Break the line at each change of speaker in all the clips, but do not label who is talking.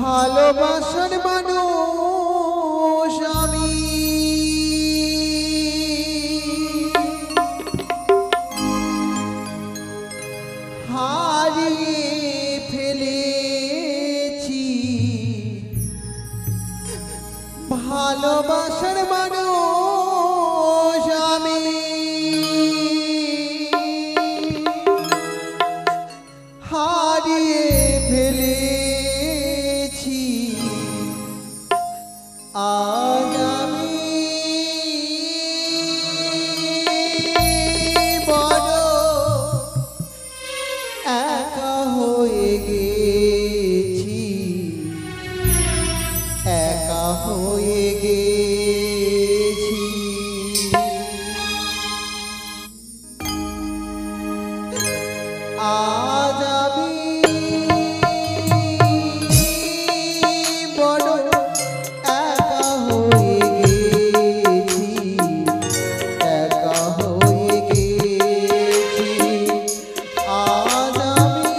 ভালোবাসার মানুষ আমি হারিয়ে ফেলেছি ভালোবাসার মানুষ আমি হারিয়ে ফেলেছি আজ আমি বড় একা হয়ে গেছি একা হয়ে গেছি আজ আমি বড় একা হয়ে গেছি একা হয়ে গেছি আজ আমি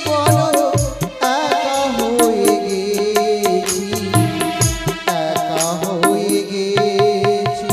বড় একা হয়ে গেছি একা হয়ে গেছি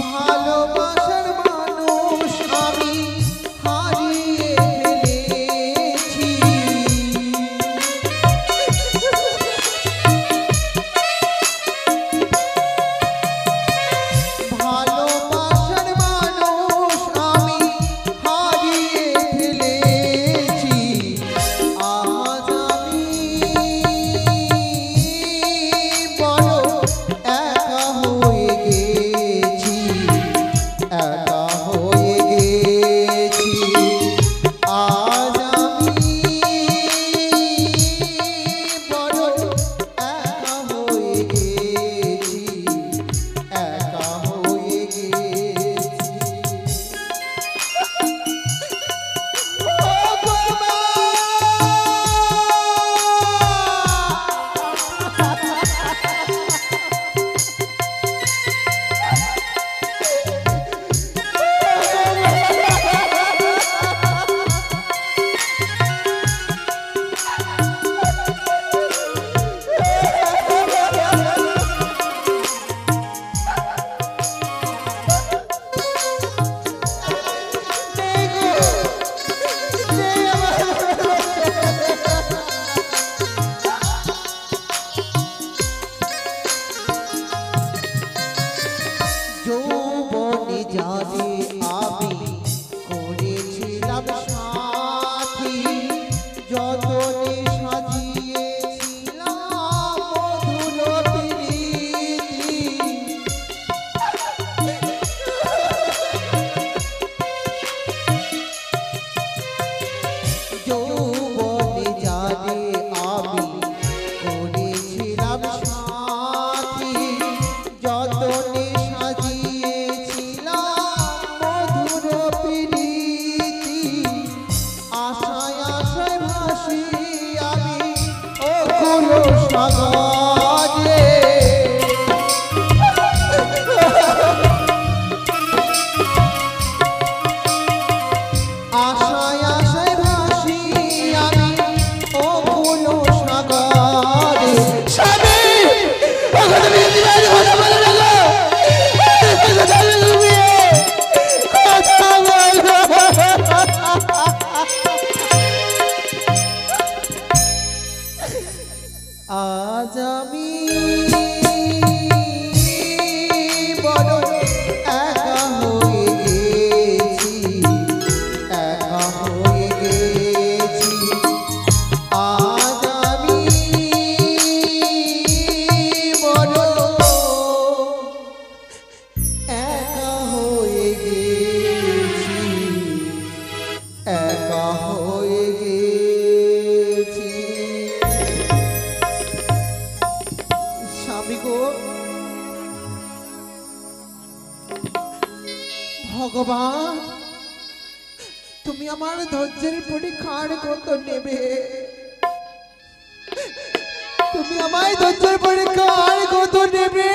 ভালোবাসার মানুষ আমি হারিয়ে ফেলেছি ভালোবাসার মানুষ আমি হারিয়ে ফেলেছি আজ আমি বড় একা হয়ে গেছি একা হয়ে গেছি আজ আমি বড় একা হয়ে গেছি একা হয়ে গেছি যৌবনে জানে আমি করেছিলাম সাথী যতনে সাজিয়েছিলাম মধুর প্রীতি যৌবনে জানে আমি করেছিলাম সাথী যতনে মধুর প্রীতি আশায় আশায় ভাসি আমি অকুল সাগরে আশায় আশায় ভাসি আমি অকুল সাগরে স্বামী আজ ভগবান তুমি আমার ধৈর্যের পরীক্ষার কত নেবে, তুমি আমায় ধৈর্যের পরীক্ষার কত নেবে।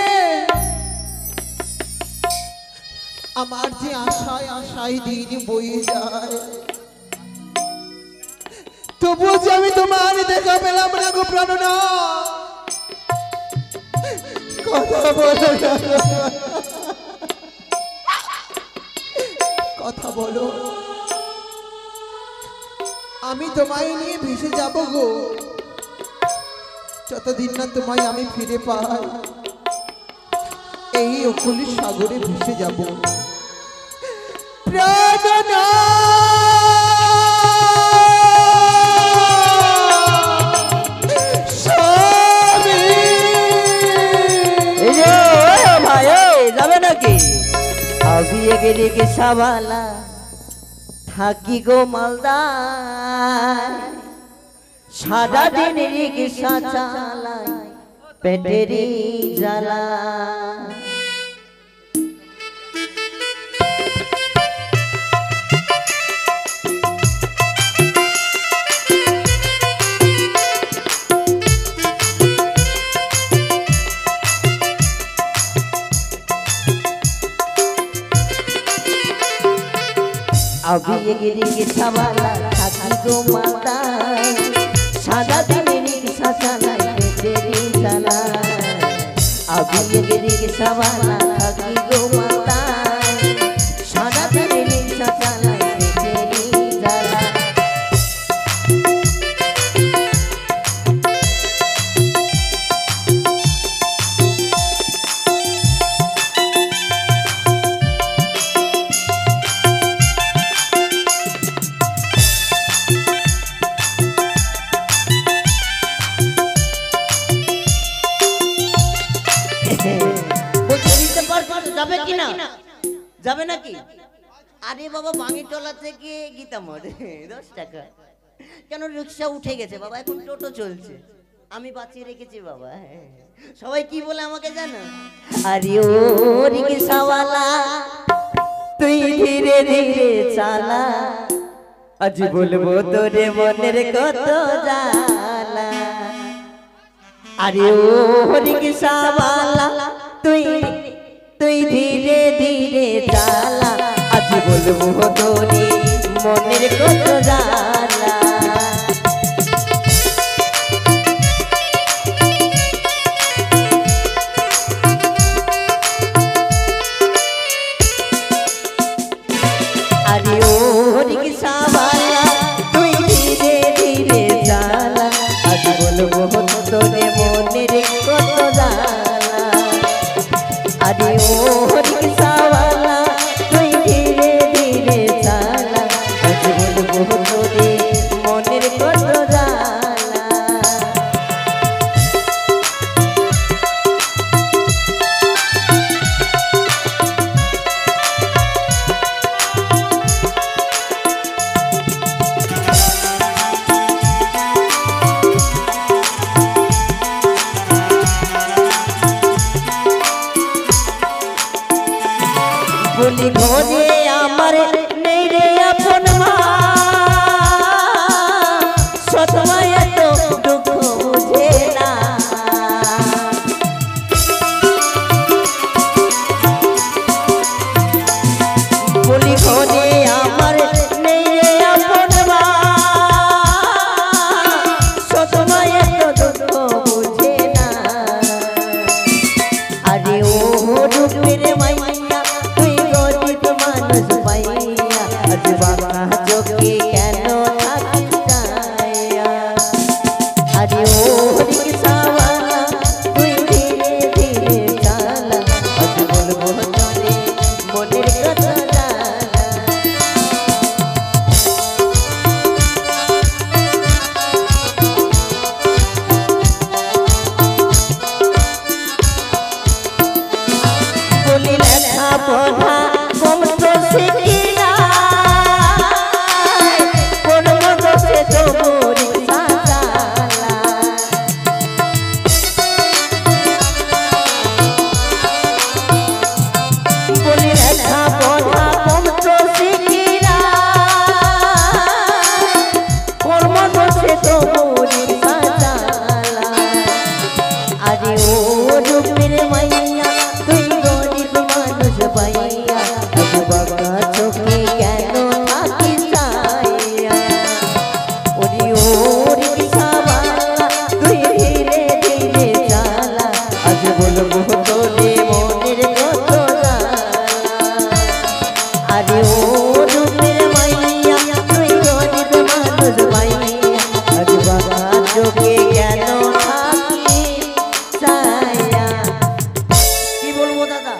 আমার যে আশায় আশায় দিন বয়ে যায়, তবুও যে আমি তোমার দেখা পেলাম না গো প্রাণনা। কথা বলো না, কথা বলো, আমি তোমায় নিয়ে ভেসে যাব গো, যতদিন না তোমায় আমি ফিরে পাই এই অকুলির সাগরে ভেসে যাব। প্রাণনা
যাবে নাকি? আমি এগিয়ে রিক্সাওয়ালা থাকি গো মালদা, সারা দিন রিক্সা চালাই পেটেরই জ্বালা। अभी ये रिक्शा वाला थाकी गो माता, सादा दिन रिक्शा चलाई तेरी चला। अभी ये रिक्शा वाला थाकी गो माता, सादा दिन रिक्शा चलाई तेरी चला। যাবে কি না? যাবে নাকি? আরে বাবা বাঙ্গিটলা থেকে গীতা মোড় 10 টাকা। কেন রিকশা উঠে গেছে বাবা, এখন টোটো চলছে, আমি বাঁচিয়ে রেখেছি বাবা। সবাই কি বলে আমাকে জানো? আরে ও রিকশাওয়ালা তুই ধীরে ধীরে চালা, আজ বলবো তোরে মনের কত জ্বালা। আরে ও রিকশাওয়ালা তুই তুই ধীরে ধীরে চালা, আজ বলবো তোরে মনের কত জ্বালা। আরে ও রিকশাওয়ালা তুই ধীরে ধীরে চালা, আজ বলবো তোরে মনের কত জ্বালা। আরে ও রিকশাওয়ালা তুই ধীরে ধীরে চালা, আজ বলবো তোরে মনের কত জ্বালা। বলি ঘরে আমার নেই রে আপন মা, সতমায় তো দুঃখ বুঝে না। বলি ঘরে আমার নেই রে আপন মা, সতমায় তো দুঃখ বুঝে না। আরে ও রূপের মাইয়া তুই গরিব মানুষ পাইয়া, ও রূপের মাইয়া তুই গরিব মানুষ মাইয়া আজ বাবা চোখে কেন থাকি ছায়া। কি বলবো দাদা,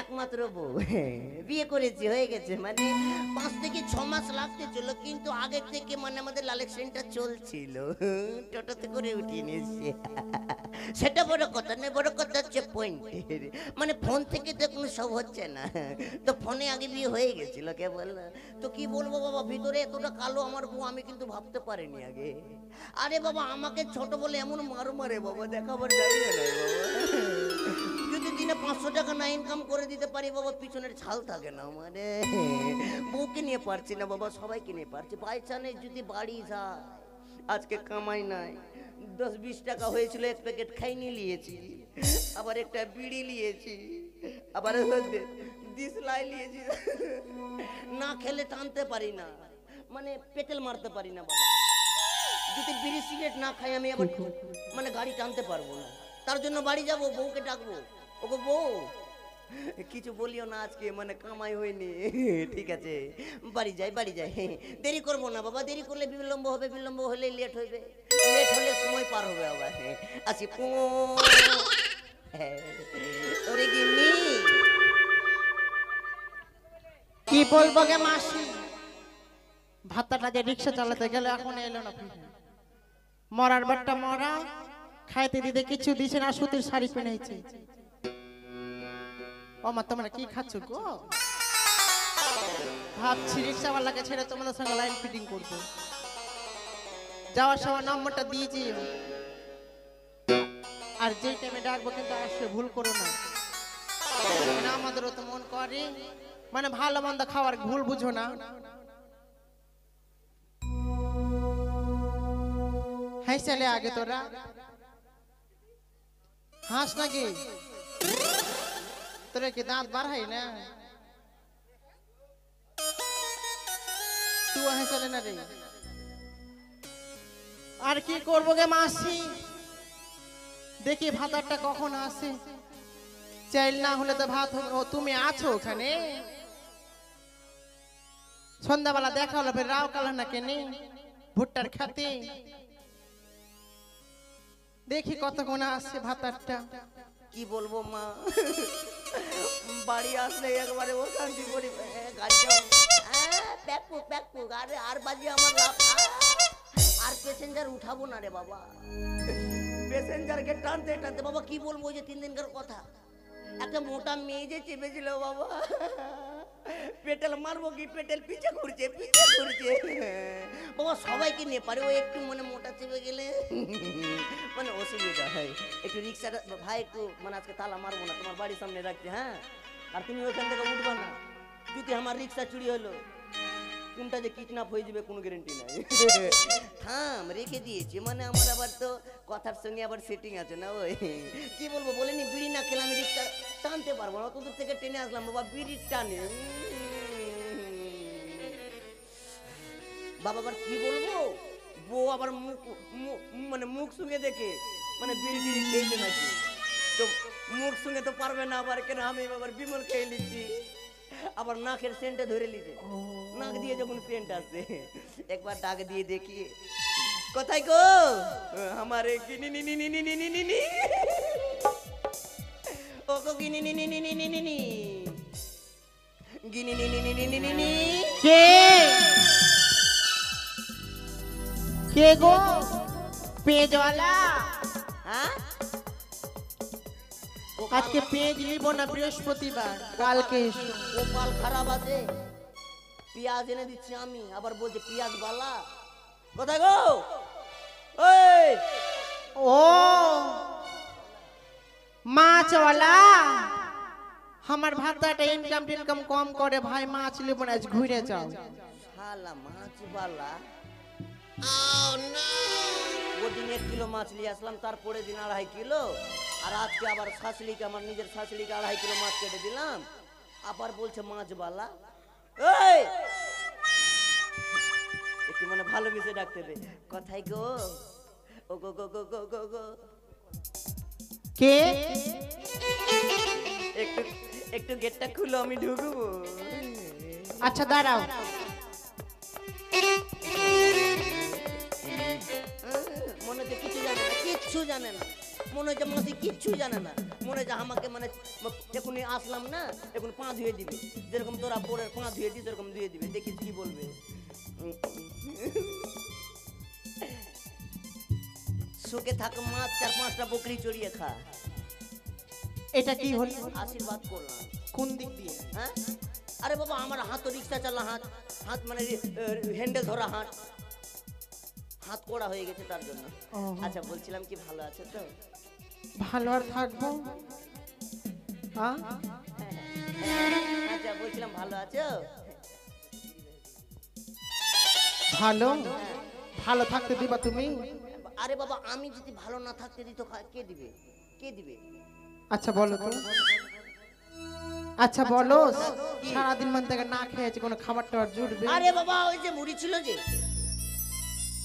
একমাত্র বউ বিয়ে করেছি, হয়ে গেছে, মানে 5 থেকে 6 মাস লাগতে ছিল, কিন্তু আগের থেকে মানে আমাদের লালেকশনটা চলছিল, টোটোতে করে উঠিয়ে নিয়েছি। সেটা বড় কথা নয়, বড় কথা হচ্ছে পয়েন্ট, মানে ফোন থেকে তো কোনো সব হচ্ছে না, তো ফোনে আগে বিয়ে হয়ে গেছিল কেবল। তো কি বলবো বাবা, ভিতরে এতটা কালো আমার বউ আমি কিন্তু ভাবতে পারিনি আগে। আরে বাবা আমাকে ছোট বলে এমন মারো মারে বাবা, দেখাবার জায়গা নাই বাবা। যদি দিনে 500 টাকা না ইনকাম করে দিতে পারি বাবা, পিছনের ছাল থাকে না মানে। বউকে নিয়ে পারছি না বাবা, সবাইকে নিয়ে পারছি। বাই চান্স যদি বাড়ি যায়, আজকে কামাই নাই, 10-20 টাকা হয়েছিল, 1 প্যাকেট খাইনি নিয়েছি, আবার একটা বিড়ি নিয়েছি, আবার দিসলাই নিয়েছি, না খেলে টানতে পারি না, মানে পেটেল মারতে পারি না বাবা। যদি বিড়ি সিগারেট না খাই আমি আবার মানে গাড়ি টানতে পারবো না। তার জন্য বাড়ি যাব, বউকে ডাকবো, ওগো বউ কিছু বলিও না আজকে, মানে কামাই হয়নি, ঠিক আছে বাড়ি যাই, বাড়ি যাই, দেরি করবো না বাবা, দেরি করলে বিলম্ব হবে, বিলম্ব হলে লেট হবে, লেট হলে সময় পার হবে আবার। আসি ওরে গিন্নি।
কি বলবো গে মাসি, ভাতাটা যে রিক্সা চালাতে গেলে এখন এলো না, মরার বাট্টা মরা, খাইতে দিতে কিছু দিছে না, সুতির শাড়ি পেনেছে। ও মা তোমরা কি খাচ্ছ গো? ভাবছি রিক্সাওয়ালাকে ছেড়ে তোমাদের সঙ্গে লাইন ফিটিং করবো, যাওয়ার সময় নম্বরটা দিয়েছি, আর যেই টাইমে ডাকবো কিন্তু আসলে ভুল করো না, আমাদেরও তো মন করে, মানে ভালো মন্দ খাওয়ার ভুল বুঝো না। হ্যাঁ চলে আগে তোরা হাস নাকি, তোরা কি দাঁত বার হয় না? তুই হ্যাঁ চলে না রে। আর কি করবো গে মাসি, দেখি ভাতারটা কখন আসে, চাইল না হলে তো ভাত হবে। ও তুমি আছো ওখানে, সন্ধ্যাবেলা দেখা হলো, ফের রাও কালা না কেনে ভুট্টার খাতে, দেখি কতক্ষণ আসছে ভাতারটা।
কি বলবো মা, বাড়ি আসলে একবারে অশান্তি করি, গাড়িটা ব্যাকপুক ব্যাকপুক, আরে আর বাজে আমার লাভ, আর প্যাসেঞ্জার উঠাবো না রে বাবা, প্যাসেঞ্জারকে টানতে টানতে বাবা কি বলবো, যে 3 দিনকার কথা, একটা মোটা মেয়ে যে চেপেছিল বাবা, পেটেল মারবো কি পেটেল পিছে ঘুরছে, পিছে ঘুরছে বাবা, সবাইকে নিয়ে পারে, ও একটু মানে মোটা চেপে গেলে মানে অসুবিধা হয়। একটু রিক্সাটা ভাই একটু মানে আজকে তালা মারবো না, তোমার বাড়ির সামনে রাখতে, হ্যাঁ, আর তুমি ওখান থেকে উঠবা না, যদি আমার রিক্সা চুরি হলো কোনটা যে কিডন্যাপ হয়ে যাবে কোনো গ্যারান্টি নাই। থাম রেখে দিয়েছি, মানে আমার আবার তো কথার সঙ্গে আবার সেটিং আছে না, ওই কি বলবো বলেনি, বিড়ি না খেলে আমি রিক্সা টানতে পারবো না, অত দূর থেকে টেনে আসলাম বাবা, বিড়ির টানে বাবা। আবার কি বলবো, বউ আবার মানে মুখ শুঙে দেখে, মানে বিড়ি টিড়ি খেয়েছে নাকি, তো মুখ শুঙে তো পারবে না আবার, কেন আমি আবার বিমল খেয়ে নিচ্ছি, আবার নাকের সেন্টে ধরে নিতে, নাক দিয়ে যখন সেন্ট আসছে, একবার ডাক দিয়ে দেখি, কোথায় গো আমার গিনি নি নি নি নি নি নি নি, ও গো গিনি নি নি নি নি নি নি নি, গিনি নি নি নি নি নি নি নি,
কে কে গো? পেজওয়ালা,
হ্যাঁ
আজকে পেজ নিব না, বৃহস্পতিবার, কালকে এসো।
গোপাল খারাপ আছে, পেঁয়াজ এনে দিচ্ছি আমি, আবার বলছে পেঁয়াজ বালা, কোথায় গো? ওই
ও মাছওয়ালা, আমার ভাতাটা ইনকাম টিনকাম কম করে ভাই, মাছ নিব না, আজ ঘুরে যাও।
শালা মাছ বালা, ওদিন 1 কিলো মাছ নিয়ে আসলাম, তারপরে দিন 2.5 কিলো, আর আজকে আবার শাশুড়িকে, আমার নিজের শাশুড়িকে 2.5 কিলো মাছ কেটে দিলাম, আবার বলছে মাছ বালা। এই একটু মানে ভালো মিশে ডাকতে দে, কোথায় গো? ও গো গো গো গো গো গো,
কে?
একটু একটু গেটটা খুলো, আমি ঢুকবো।
আচ্ছা দাঁড়াও।
মনে হচ্ছে কিছু জানে না, কিচ্ছু জানে না, মনে হচ্ছে কিচ্ছু জানে না, মনে হচ্ছে আমাকে মানে এখনই আসলাম না, এখন পা ধুয়ে দিবে, যেরকম তোরা বোরের পা ধুয়ে দিস এরকম ধুয়ে দিবে, দেখিস কি বলবে। সুখে থাক মা, 4-5টা বকরি চড়িয়ে খা।
এটা কি হল?
আশীর্বাদ করলাম।
কোন দিক দিয়ে?
হ্যাঁ, আরে বাবা আমার হাত তো রিক্সা চালা হাত, হাত মানে হ্যান্ডেল ধরা হাত, হাত কড়া হয়ে গেছে তার জন্য। আচ্ছা বলছিলাম কি ভালো আছে তো?
ভালো আর থাকবো। হ্যাঁ
আচ্ছা বলছিলাম ভালো আছো?
ভালো। ভালো থাকতে দিবা তুমি?
আরে বাবা আমি যদি ভালো না থাকতে দিই তো কে দিবে, কে দিবে?
আচ্ছা বলো তো। আচ্ছা বলো, সারাদিন মান থেকে না খেয়েছি, কোনো খাবার টাবার জুটবে?
আরে বাবা ওই যে মুড়ি ছিল যে,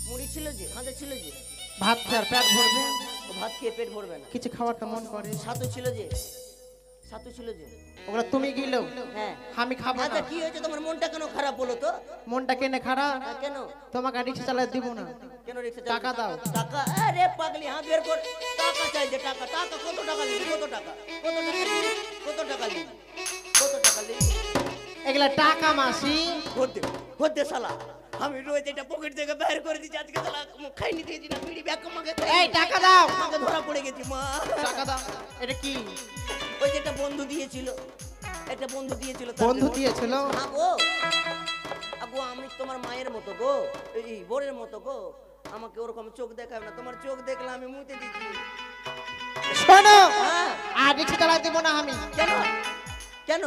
মুড়ি ছিল যে, হাতে ছিল যে,
ভাত খেয়ে আর পেট ভরবে?
ও ভাত খেয়ে পেট ভরবে না।
কিছু খাবার তো মন করে।
ছাতু ছিল যে, ছাতু ছিল যে,
ওগুলো তুমি গিলো,
হ্যাঁ
আমি খাবো না।
আচ্ছা কি হয়েছে তোমার মনটা কেন খারাপ বলো তো?
মনটা কেনে খারাপ?
কেন?
তোমাকে রিক্সা চালাতে দিব না।
কেন রিক্সা
টাকা দাও।
টাকা? আরে পাগলি হাত বের কর, টাকা চাই যে, টাকা, টাকা কত টাকা নিবি? কত টাকা, কত টাকা নিবি? কত টাকা নিবি? কত টাকা নিবি?
এগুলা টাকা মাসি।
হতে হতে শালা আমি রোজ এটা পকেট থেকে বের করে দিচ্ছি, আজকে শালা খাইনি দিয়েছি না, বিড়ি ব্যাগ আমাকে
এই টাকা দাও।
আমাকে ধরা পড়ে গেছি মা।
টাকা দাও। এটা কি?
ওই যেটা বন্ধু দিয়েছিল, একটা বন্ধু দিয়েছিল।
বন্ধু দিয়েছিল?
হ্যাঁ গো, আগো আমি তোমার মায়ের মতো গো, এই বোরের মতো গো, আমাকে ওরকম চোখ দেখাবে না, তোমার চোখ দেখলে আমি মুতে দিচ্ছি।
শোনো,
হ্যাঁ
আর রিক্সা চালাতে দিব না আমি।
কেন? কেন?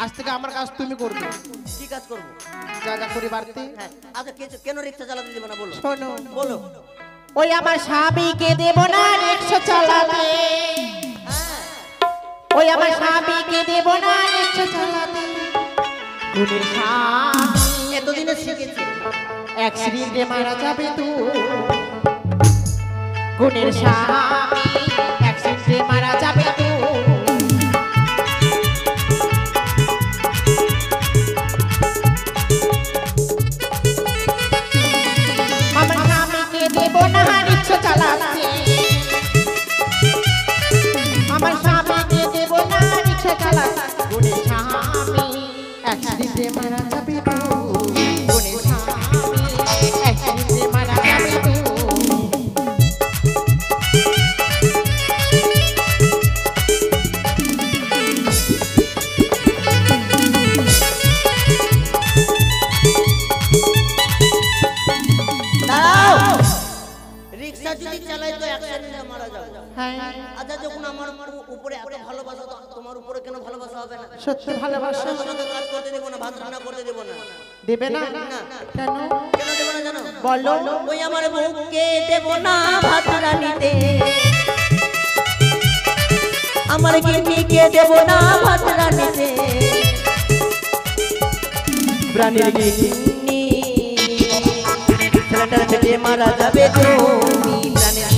আজ থেকে আমার কাজ তুমি করবে।
কি কাজ করবো?
যা যা করি বাড়তি।
হ্যাঁ আচ্ছা কেন রিক্সা চালাতে দেবো না বলো?
শোনো,
বলো।
ওই আমার স্বামীকে দেব না রিক্সা চালাতে।
হ্যাঁ
ওই আমার স্বামীকে দেব না রিক্সা চালাতে। গুণের স্বামী
এতদিনে শিখেছি।
অ্যাক্সিডেন্টে মারা যাবে তুই। গুণের স্বামী অ্যাক্সিডেন্টে মারা যাবে তুই। আমার স্বামীকে দেব না রিক্সা চালাতে। আমার স্বামীকে দেব না রিক্সা চালাতে। গুণের স্বামী অ্যাক্সিডেন্টে মারা যাবে তুই। গুণের স্বামী অ্যাক্সিডেন্টে মারা যাবে তুই।
দাঁড়াও, রিক্সা যদি চালাই তো অ্যাক্সিডেন্টে মারা যাবে।
হ্যাঁ,
আচ্ছা যখন আমার উপরে এত ভালোবাসা, তো তোমার উপরে কেন ভালোবাসা হবে না?
সত্যি ভালোবাসা।
তোমাকে কাজ করতে দেবো না, ভাত রান্না করতে দেবো না।
দেবে না?
না।
কেন?
কেন দেবো না জানো?
বলো।
ওই আমার বউকে দেবো না ভাত রান্নিতে, আমার গিন্নিকে দেবো না ভাত রান্নিতে, প্রাণীর গিন্নি সিলিন্ডার ফেটে মারা যাবে তুমি। প্রাণীর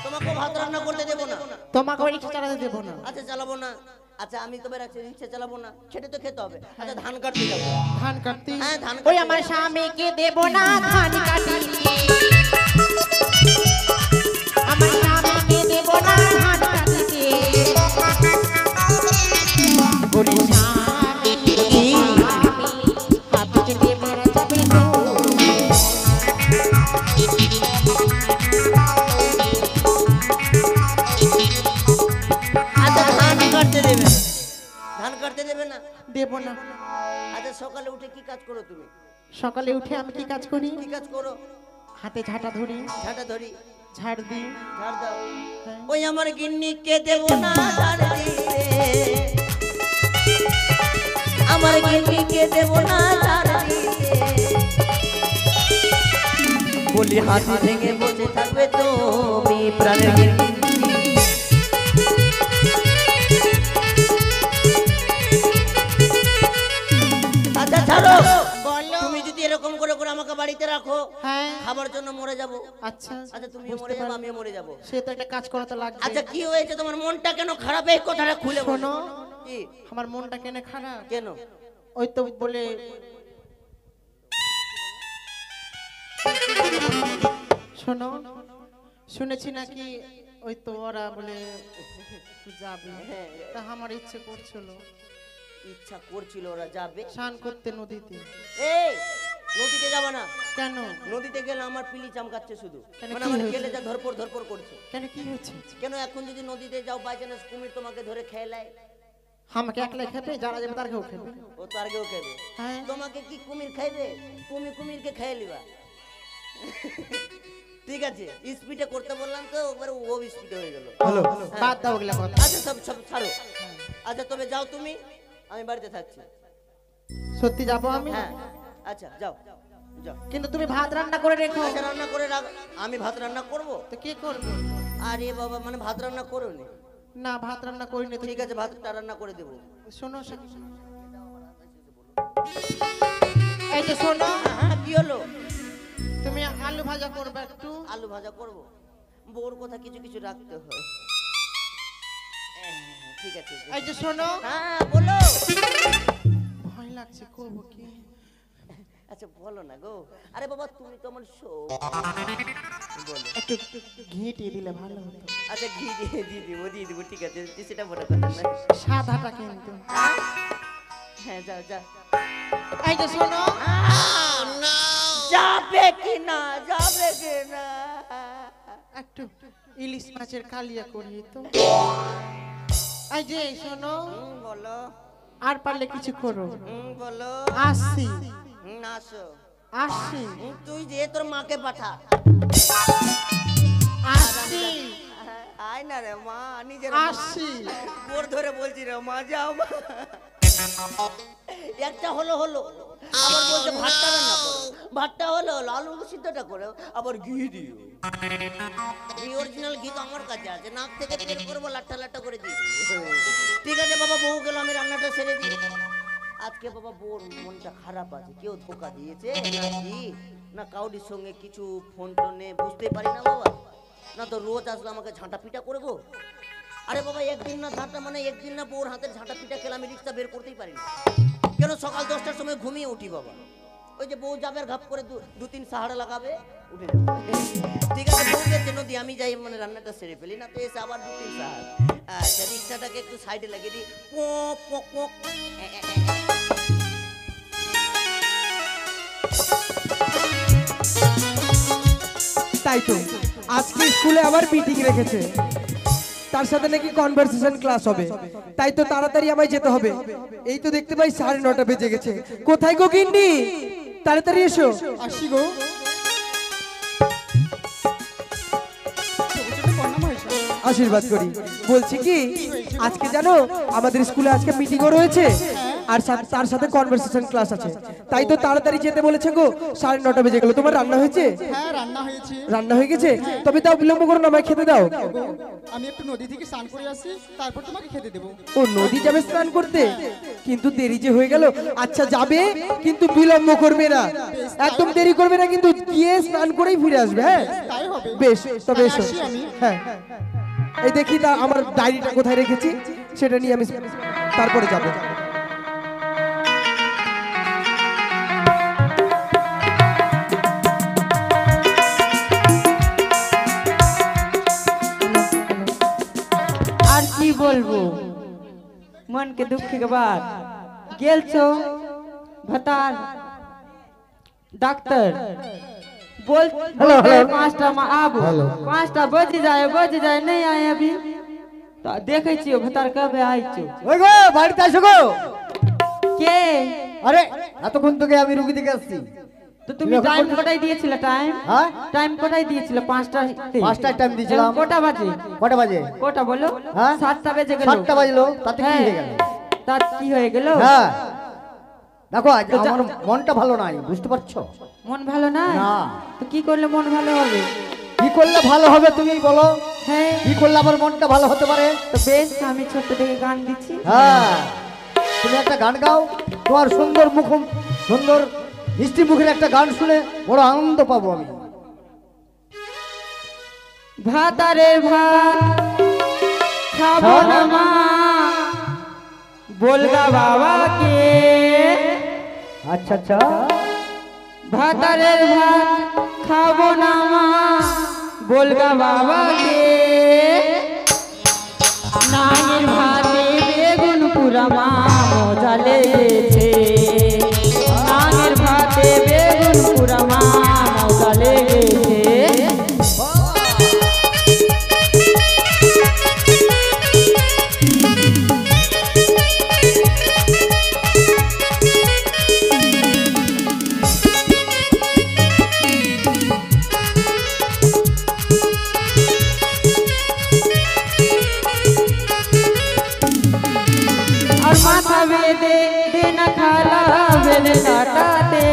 তোমাকে ভাত রান্না করতে দেবো না,
তোমাকে রিক্সা চালাতে দেবো না।
আচ্ছা চালাবো না। আচ্ছা আমি তোমার রিক্সা চালাবো না, খেতে তো খেতে হবে। আচ্ছা ধান কাটতে যাবো।
ধান কাটতে?
হ্যাঁ ধান
ওই আমার স্বামীকে দেব না ধান কাটতে। আমার স্বামীকে দেব না ধান কাটতে। বলি স্বামী হাত কেটে মারা যাবে তো।
আচ্ছা ধান কাটতে দেবে না, ধান কাটতে দেবে না?
দেব না।
আচ্ছা সকালে উঠে কি কাজ করো তুমি?
সকালে উঠে আমি কি কাজ করি?
কি কাজ করো?
হাতে ঝাঁটা ধরি,
ঝাঁটা ধরি,
ঝাড় দিই।
ঝাড় দাও।
হ্যাঁ।
ওই আমার গিন্নিকে দেব না ঝাড় দিতে, আমার গিন্নিকে দেব না ঝাড় দিতে, বলি হাত ভেঙে বসে থাকবে তুমি প্রাণের গিন্নি। আচ্ছা ছাড়ো,
বলো।
তুমি যদি এরকম করে করে আমাকে বাড়িতে রাখো,
হ্যাঁ
খাবার জন্য মরে যাব।
আচ্ছা
আচ্ছা তুমি
বুঝতে
মরে যাবে,
পারলাম।
আমিও মরে যাব।
সে তো একটা কাজ করা তো লাগবে।
আচ্ছা কি হয়েছে তোমার, মনটা কেন খারাপ, এই কথাটা খুলে বলো।
শোনো,
কি
আমার মনটা কেন খারাপ?
কেন?
ওই তো বলে শোনো, শুনেছি নাকি ওই তো ওরা বলে যাবে, তা আমার ইচ্ছে করছিল,
ইচ্ছা করছিল ওরা যাবে
স্নান করতে নদীতে।
এই নদীতে যাবে না।
কেন?
নদীতে গেলে আমার পিলি চামকাচ্ছে শুধু,
কেন,
মানে
কি
আমার
হয়েছে?
গেলে যা ধরপড় ধরপড় করছে।
কেন কি হচ্ছে?
কেন এখন যদি নদীতে যাও বাই চান্স কুমির তোমাকে ধরে খেয়ে নেয়?
আমাকে একলা খেতে, যারা যাবে তার কেউ খেতে।
ও তো আর কেউ খাবে?
হ্যাঁ
তোমাকে কি কুমির খাইবে? তুমি কুমিরকে খেয়ে নিবা। ঠিক আছে, স্পিডে করতে বললাম তো একবার ও স্পিডে হয়ে গেল।
হ্যালো, বাদ দাও ওগুলা কথা।
আচ্ছা সব সব ছাড়ো। আচ্ছা তবে যাও তুমি, আমি বাড়িতে থাকছি।
সত্যি যাবো আমি?
হ্যাঁ আচ্ছা যাও যাও।
কিন্তু তুমি ভাত রান্না করে রেখো।
আচ্ছা রান্না করে রাখ। আমি ভাত রান্না করব?
তো কে করবে?
আরে বাবা, মানে ভাত রান্না করো নি?
না ভাত রান্না করিনি তো।
ঠিক আছে, ভাতটা রান্না করে দেবো।
শোনো এই যে শোনো,
হ্যাঁ কি হলো?
তুমি আলু ভাজা করবে একটু।
আলু ভাজা করব? বউর কথা কিছু কিছু রাখতে হয়। ঠিক আছে।
এই যে শোনো,
হ্যাঁ বলো।
ভয় লাগছে, করবো কি?
আচ্ছা বলো না গো। আরে বাবা তুমি তো আমার শো। বলো।
একটু ঘি টিয়ে দিলে ভালো হতো।
আচ্ছা ঘি দিয়ে দিব ঠিক আছে, সেটা বড় কথা না।
সাদাটা কিন্তু।
হ্যাঁ যাও যাও।
এই যে শোনো,
যাবে কি না, যাবে কি না?
একটু ইলিশ মাছের কালিয়া করি তো। এই যে শোনো,
বলো।
আর পারলে কিছু করো।
বলো।
আসি
আসো।
আসি
তুই যে তোর মাকে পাঠা।
আসি
আয় না রে মা, নিজের
আসি।
বোর ধরে বলছি রে মা, যাও মা। একটা হলো আবার বলতে ভাতটা রান্না করো। ভাতটা হলো আলু সিদ্ধটা করো, আবার ঘি দিও। ঘি অরিজিনাল ঘি তো আমার কাছে আছে, নাক থেকে তেল করবো লাট্টা লাট্টা করে দিই। ঠিক আছে বাবা, বউ গেল, আমি রান্নাটা সেরে দিই। আজকে বাবা বউর মনটা খারাপ আছে, কেউ ধোকা দিয়েছে নাকি না কাউরির সঙ্গে কিছু ফোন টোনে বুঝতে পারি না বাবা। না তো রোজ আসলে আমাকে ঝাঁটা পিটা করে গো। আরে বাবা একদিন না ঝাঁটা, মানে একদিন না বউর হাতের ঝাঁটা পিটা খেলে আমি রিক্সা বের করতেই পারি না। কেন সকাল 10টার সময় ঘুমিয়ে উঠি বাবা, ওই যে বউ যাবে ঘাপ করে দু তিন সাহারা লাগাবে, উঠে যাবে। ঠিক আছে বউ গেছে নদী, আমি যাই মানে রান্নাটা সেরে ফেলি, না তো এসে আবার 2-3 সাহার। আচ্ছা রিক্সাটাকে একটু সাইডে লাগিয়ে দিই। পক পক পক।
তাই তো আজকে স্কুলে আবার মিটিং রেখেছে, তার সাথে নাকি কনভারসেশন ক্লাস হবে, তাই তো তাড়াতাড়ি আমায় যেতে হবে। এই তো দেখতে পাই 9:30 বেজে গেছে। কোথায় গো গিন্নি, তাড়াতাড়ি এসো।
আসি গো।
আশীর্বাদ করি। বলছি কি, আজকে জানো আমাদের স্কুলে আজকে মিটিংও রয়েছে, আর তার সাথে কনভারসেশন ক্লাস আছে, তাই তো তাড়াতাড়ি যেতে বলেছে গো। 9:30 বেজে গেল। তোমার রান্না হয়েছে?
হ্যাঁ রান্না হয়েছে।
রান্না হয়ে গেছে? তবে দাও, বিলম্ব করো না, আমায় খেতে দাও।
আমি একটু নদী থেকে স্নান করে আসি, তারপর তোমাকে খেতে দেবো।
ও নদী যাবে স্নান করতে, কিন্তু দেরি যে হয়ে গেল। আচ্ছা যাবে, কিন্তু বিলম্ব করবে না, একদম দেরি করবে না, কিন্তু গিয়ে স্নান করেই ফিরে আসবে। হ্যাঁ
তাই হবে।
বেশ, তবে এসো।
আসি আমি।
হ্যাঁ এই দেখি তা আমার ডায়েরিটা কোথায় রেখেছি, সেটা নিয়ে আমি তারপরে যাব।
আর কি বলবো, मन के दुख के बाद गेल छो भतार डॉक्टर बोल पांचटा में आबो, 5टा बज जाए नहीं आए अभी, तो देखे छियो भतार कब आई छो।
ওই গো বাড়িতে আসো গো।
के
আরে এতক্ষণ থেকে আমি রুগী দেখে আসছি।
तो তুমি টাইম কোটাই দিয়েছিল,
হ্যাঁ
টাইম কোটাই দিয়েছিল 5টা
5টার টাইম দিয়েছিলাম।
কোটা বাজে?
কটা বাজে?
কোটা বলো?
হ্যাঁ
7টা বেজে গেল।
7টা বাজলো, তাতে কি হয়ে গেল?
তার কি হয়ে গেল?
হ্যাঁ দেখো আজ আমার মনটা ভালো নাই, বুঝতে পারছো?
মন ভালো না?
না।
তো কি করলে মন ভালো হবে?
কি করলে ভালো হবে তুমি বলো?
হ্যাঁ
কি করলে আমার মনটা ভালো হতে পারে?
তো বেশ, আমি ছোট্ট থেকে গান দিচ্ছি।
হ্যাঁ তুমি একটা গান গাও, তোমার সুন্দর মুখ, সুন্দর মিষ্টি মুখের একটা গান শুনে বড় আনন্দ পাবো আমি।
ভাতারে ভাত খাবো না মা বলগা বাবাকে।
আচ্ছা আচ্ছা,
ভাতারের ভাত খাবো না মা বলগা বাবাকে। নাঙের ভাতে বেগুন পুরা মা মজা লেগেছে। নাঙের ভাতে বেগুন পুরা মা মজা লেগেছে। माथा बेदे दिन खाला बेल काटाते।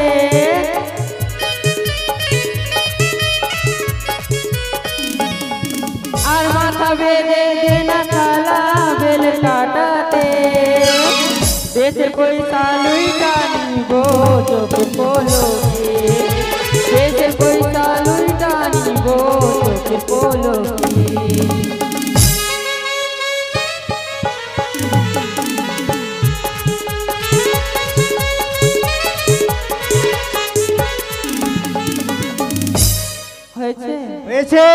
और माथा बेदे दिन खाला बेल काटाते। देशेर पैसा लुइटा निबो चोखेर पलके। देशेर पैसा लुइटा निबो चोखेर पलके।
হয়েছে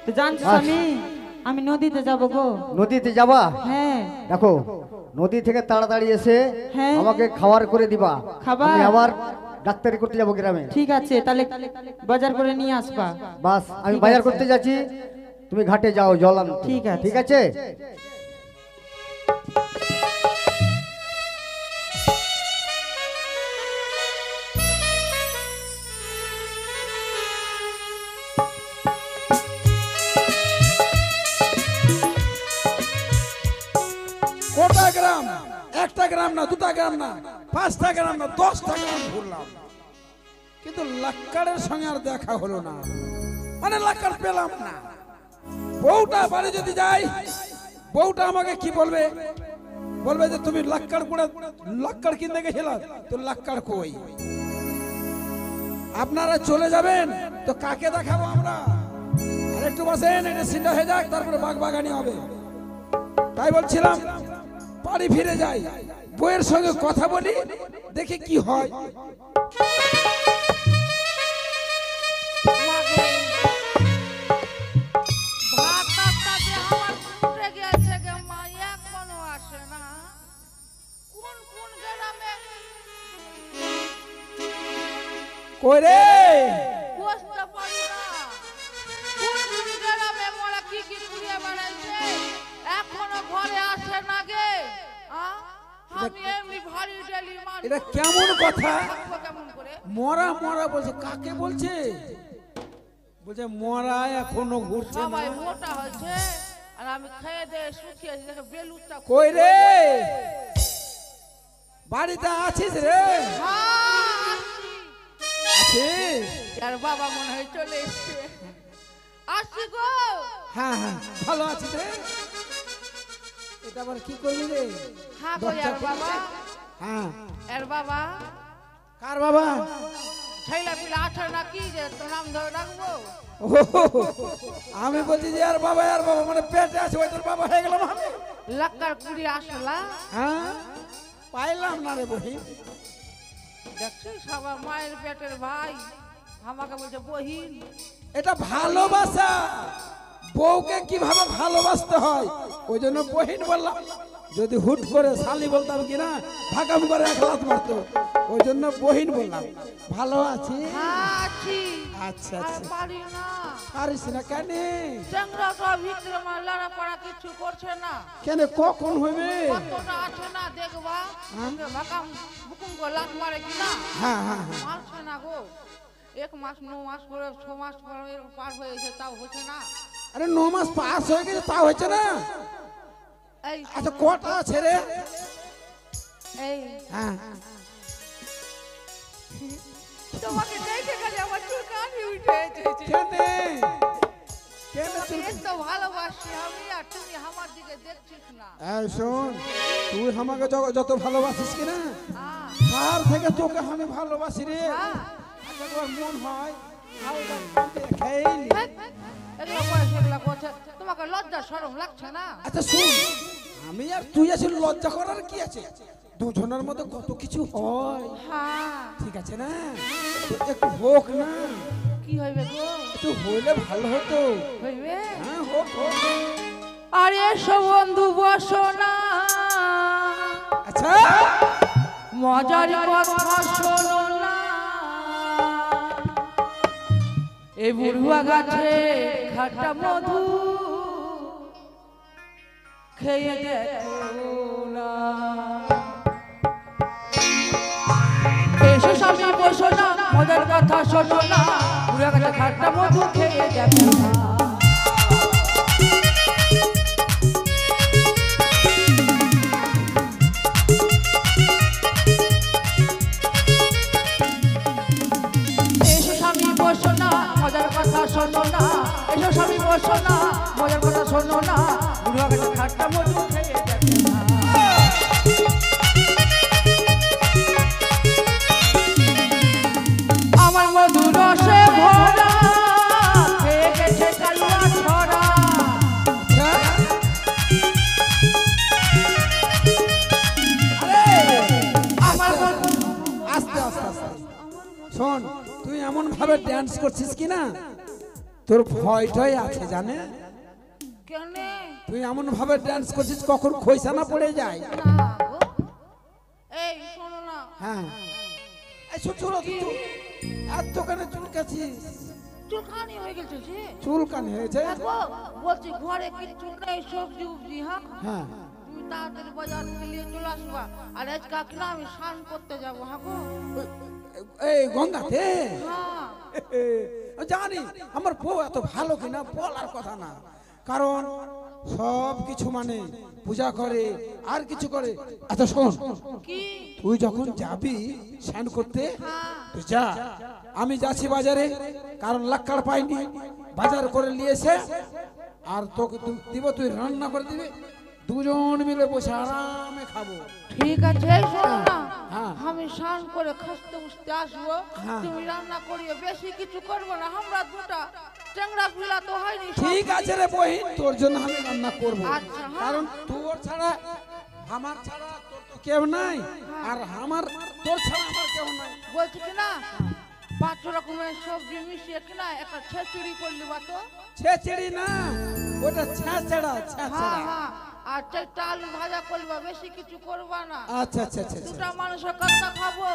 তো জানছো আমি নদীতে যাব গো।
নদীতে যাবা?
হ্যাঁ।
দেখো নদী থেকে তাড়াতাড়ি এসে
হ্যাঁ।
আমাকে খাবার করে দিবা।
খাবার?
আমি আবার ডাক্তারি করতে যাবো গ্রামে।
ঠিক আছে, তাহলে বাজার করে নিয়ে আসবা।
বাস আমি
ঠিক
বাজার
আছে।
করতে যাচ্ছি, তুমি ঘাটে যাও জল আনতে।
ঠিক আছে।
ঠিক আছে।
কোটা গ্রাম, একটা গ্রাম না, দুটা গ্রাম না, 5টা গ্রাম না, 10টা গ্রাম ঘুরলাম, কিন্তু লাক্কারের সঙ্গে আর দেখা হলো না। মানে লাক্কার পেলাম না। বউটা বাড়ি যদি যাই, বউটা আমাকে কি বলবে? বলবে যে তুমি লাক্কার কিনতে গেছিলাম, তো লাক্কার কই? আপনারা চলে যাবেন তো কাকে দেখাবো আমরা? আর একটু বসেন, এটা সিনটা হয়ে যাক, তারপরে বাগবাগানি হবে। তাই বলছিলাম বাড়ি ফিরে যাই, বউয়ের সঙ্গে কথা বলি, দেখি কি হয়। কই রে? এটা কেমন কথা? মরা মরা বলছে, কাকে বলছে? বলছে মরা এখনো ঘুরছে না।
মোটা হচ্ছে আর আমি খেয়ে দিয়ে শুকিয়ে বেলুটা।
কই রে? বাড়িতে আছিস রে? আছিস?
আর বাবা মনে হয় চলে এসছে। আসছি গো।
হ্যাঁ হ্যাঁ, ভালো আছিস রে? এটা আবার কি করবি রে?
হ্যাঁ কই আর বাবা?
হ্যাঁ।
আর বাবা?
কার বাবা?
ছেলে পিলা আছে নাকি যে তোর নাম ধরে রাখবো?
আমি বলছি যে আর বাবা মানে পেটে আছে, ওই তোর বাবা হয়ে গেলাম আমি।
লাক্কার কুড়ি আসলা?
হ্যাঁ, পাইলাম না রে বহিন।
দেখছিস সবার মায়ের পেটের ভাই আমাকে বলছে বহিন।
এটা ভালোবাসা। বউকে কিভাবে ভালোবাসতে হয় ওই জন্য বহিন বললাম। যদি হুট করে শালি বলতাম কিনা ভাগাম করে এক লাত মারতো, ওই জন্য বহিন বললাম। ভালো আছি?
আছি।
আচ্ছা
আর
আচ্ছা।
পারি না।
পারিস না কেন?
চ্যাংড়াটা ভিতরে আমার লড়া পড়া কিছু করছে না।
কেন, কখন হইবে?
কতটা আছে না দেখবা? ভাগাম বুকুম করে লাত মারে কিনা?
হ্যাঁ হ্যাঁ হ্যাঁ।
মারছে না গো। 1 মাস 9 মাস করে 6 মাস করে পার হয়েছে, তাও হচ্ছে না।
আরে 9 মাস পাস হয়ে গেছে, তাও হচ্ছে না?
এই
আচ্ছা কটা আছে রে?
এই
হ্যাঁ।
তোমাকে দেখে গেলে আমার চুল কানি উঠে এসেছে।
কেন? কেন
তোমাকে এত ভালোবাসি আমি আর তুমি আমার দিকে দেখছিস না।
এই শোন, তুই আমাকে যত ভালোবাসিস কিনা,
হ্যাঁ,
তার থেকে তোকে আমি ভালোবাসি রে।
হ্যাঁ।
আচ্ছা, তোর মন হয় খেয়েই নি।
এগুলো করে সেগুলো করছে, তোমাকে লজ্জা শরম লাগছে না?
আচ্ছা শুন, আমি আর তুই আছি, লজ্জা করার কি আছে? দুজনের মধ্যে কত কিছু হয়,
হ্যাঁ,
ঠিক আছে না? তো একটু হোক না,
কি হইবে গো?
একটু হইলে ভালো হতো।
হইবে?
হ্যাঁ, হোক হোক।
আরে এসো বন্ধু বসো না,
আচ্ছা,
মজার কথা শোনো না, এই বুড়ুয়া গাছে খাটা মধু খেয়ে দেখো না। এসো স্বামী বসো না, মজার কথা শোনো না, বুড়ুয়া গাছে খাটা মধু খেয়ে দেখো না। এসো স্বামী বসো না, মজার কথা শোনো না, এসো স্বামী বসো না, মজার কথা শোনো না, বুড়ুয়া গাছে খাট্টা মধু খেয়ে দেখো না। আমার মধু রসে ভরা খেয়ে গেছে কালুয়া ছড়া।
আচ্ছা। আরে,
আমার মধু
আস্তে আস্তে আস্তে। শোন, তুই এমন ভাবে ড্যান্স করছিস কি না, তোর ভয়টাই আছে জানে।
কেনে
তুই এমন ভাবে ড্যান্স করছিস কখন খইসা না পড়ে যায়।
না গো। এই শোনো না,
হ্যাঁ, এই শোনো তুই এত দোকানে চুলকাছিস,
চুলকানি হয়ে গেছে যে।
চুলকানি হয়েছে।
দেখো, বলছি ঘরে কিচ্ছু নেই, সবজি উবজি। হ্যাঁ,
হ্যাঁ,
তুমি তাড়াতাড়ি বাজার থেকে নিয়ে চলে আসবা। আর আজ কাকি না আমি স্নান করতে যাবো। হ্যাঁ গো।
এই গঙ্গাতে
হ্যাঁ,
জানি আমার বউ এত ভালো কিনা বলার কথা না, কারণ সব কিছু মানে পূজা করে আর কিছু করে। আচ্ছা শোন,
কি?
তুই যখন যাবি স্নান করতে,
হ্যাঁ,
তুই যা, আমি যাচ্ছি বাজারে, কারণ লাক্কার পাইনি, বাজার করে নিয়ে এসে আর তোকে দিব, তুই রান্না করে দিবি, দুজন মিলে বসে আরামে খাবো।
ঠিক আছে। এই শোনো না,
হ্যাঁ।
আমি স্নান করে খাসতে উঠতে আসবো,
হ্যাঁ।
তুমি রান্না করিয়ে, বেশি কিছু করবো না। আমরা দুটা চ্যাংড়া পিলা তো হয়নি।
ঠিক আছে রে বহিন, তোর জন্য আমি রান্না করবো,
আচ্ছা, হ্যাঁ।
কারণ তোর ছাড়া আমার ছাড়া তোর তো কেউ নাই, আর আমার তোর ছাড়া আমার কেউ নাই।
বলছি কি না, 5 রকমের সবজি মিশিয়ে কিনা একটা ছেচুড়ি করলি বা তো।
ছেচড়ি না, ওটা ছেচড়া
হ্যাঁ,
ছেচড়া।
হ্যাঁ, আর চারটা আলু ভাজা করবা, বেশি কিছু করবা না।
আচ্ছা আচ্ছা আচ্ছা আচ্ছা।
দুটা মানুষের কথা খাবো,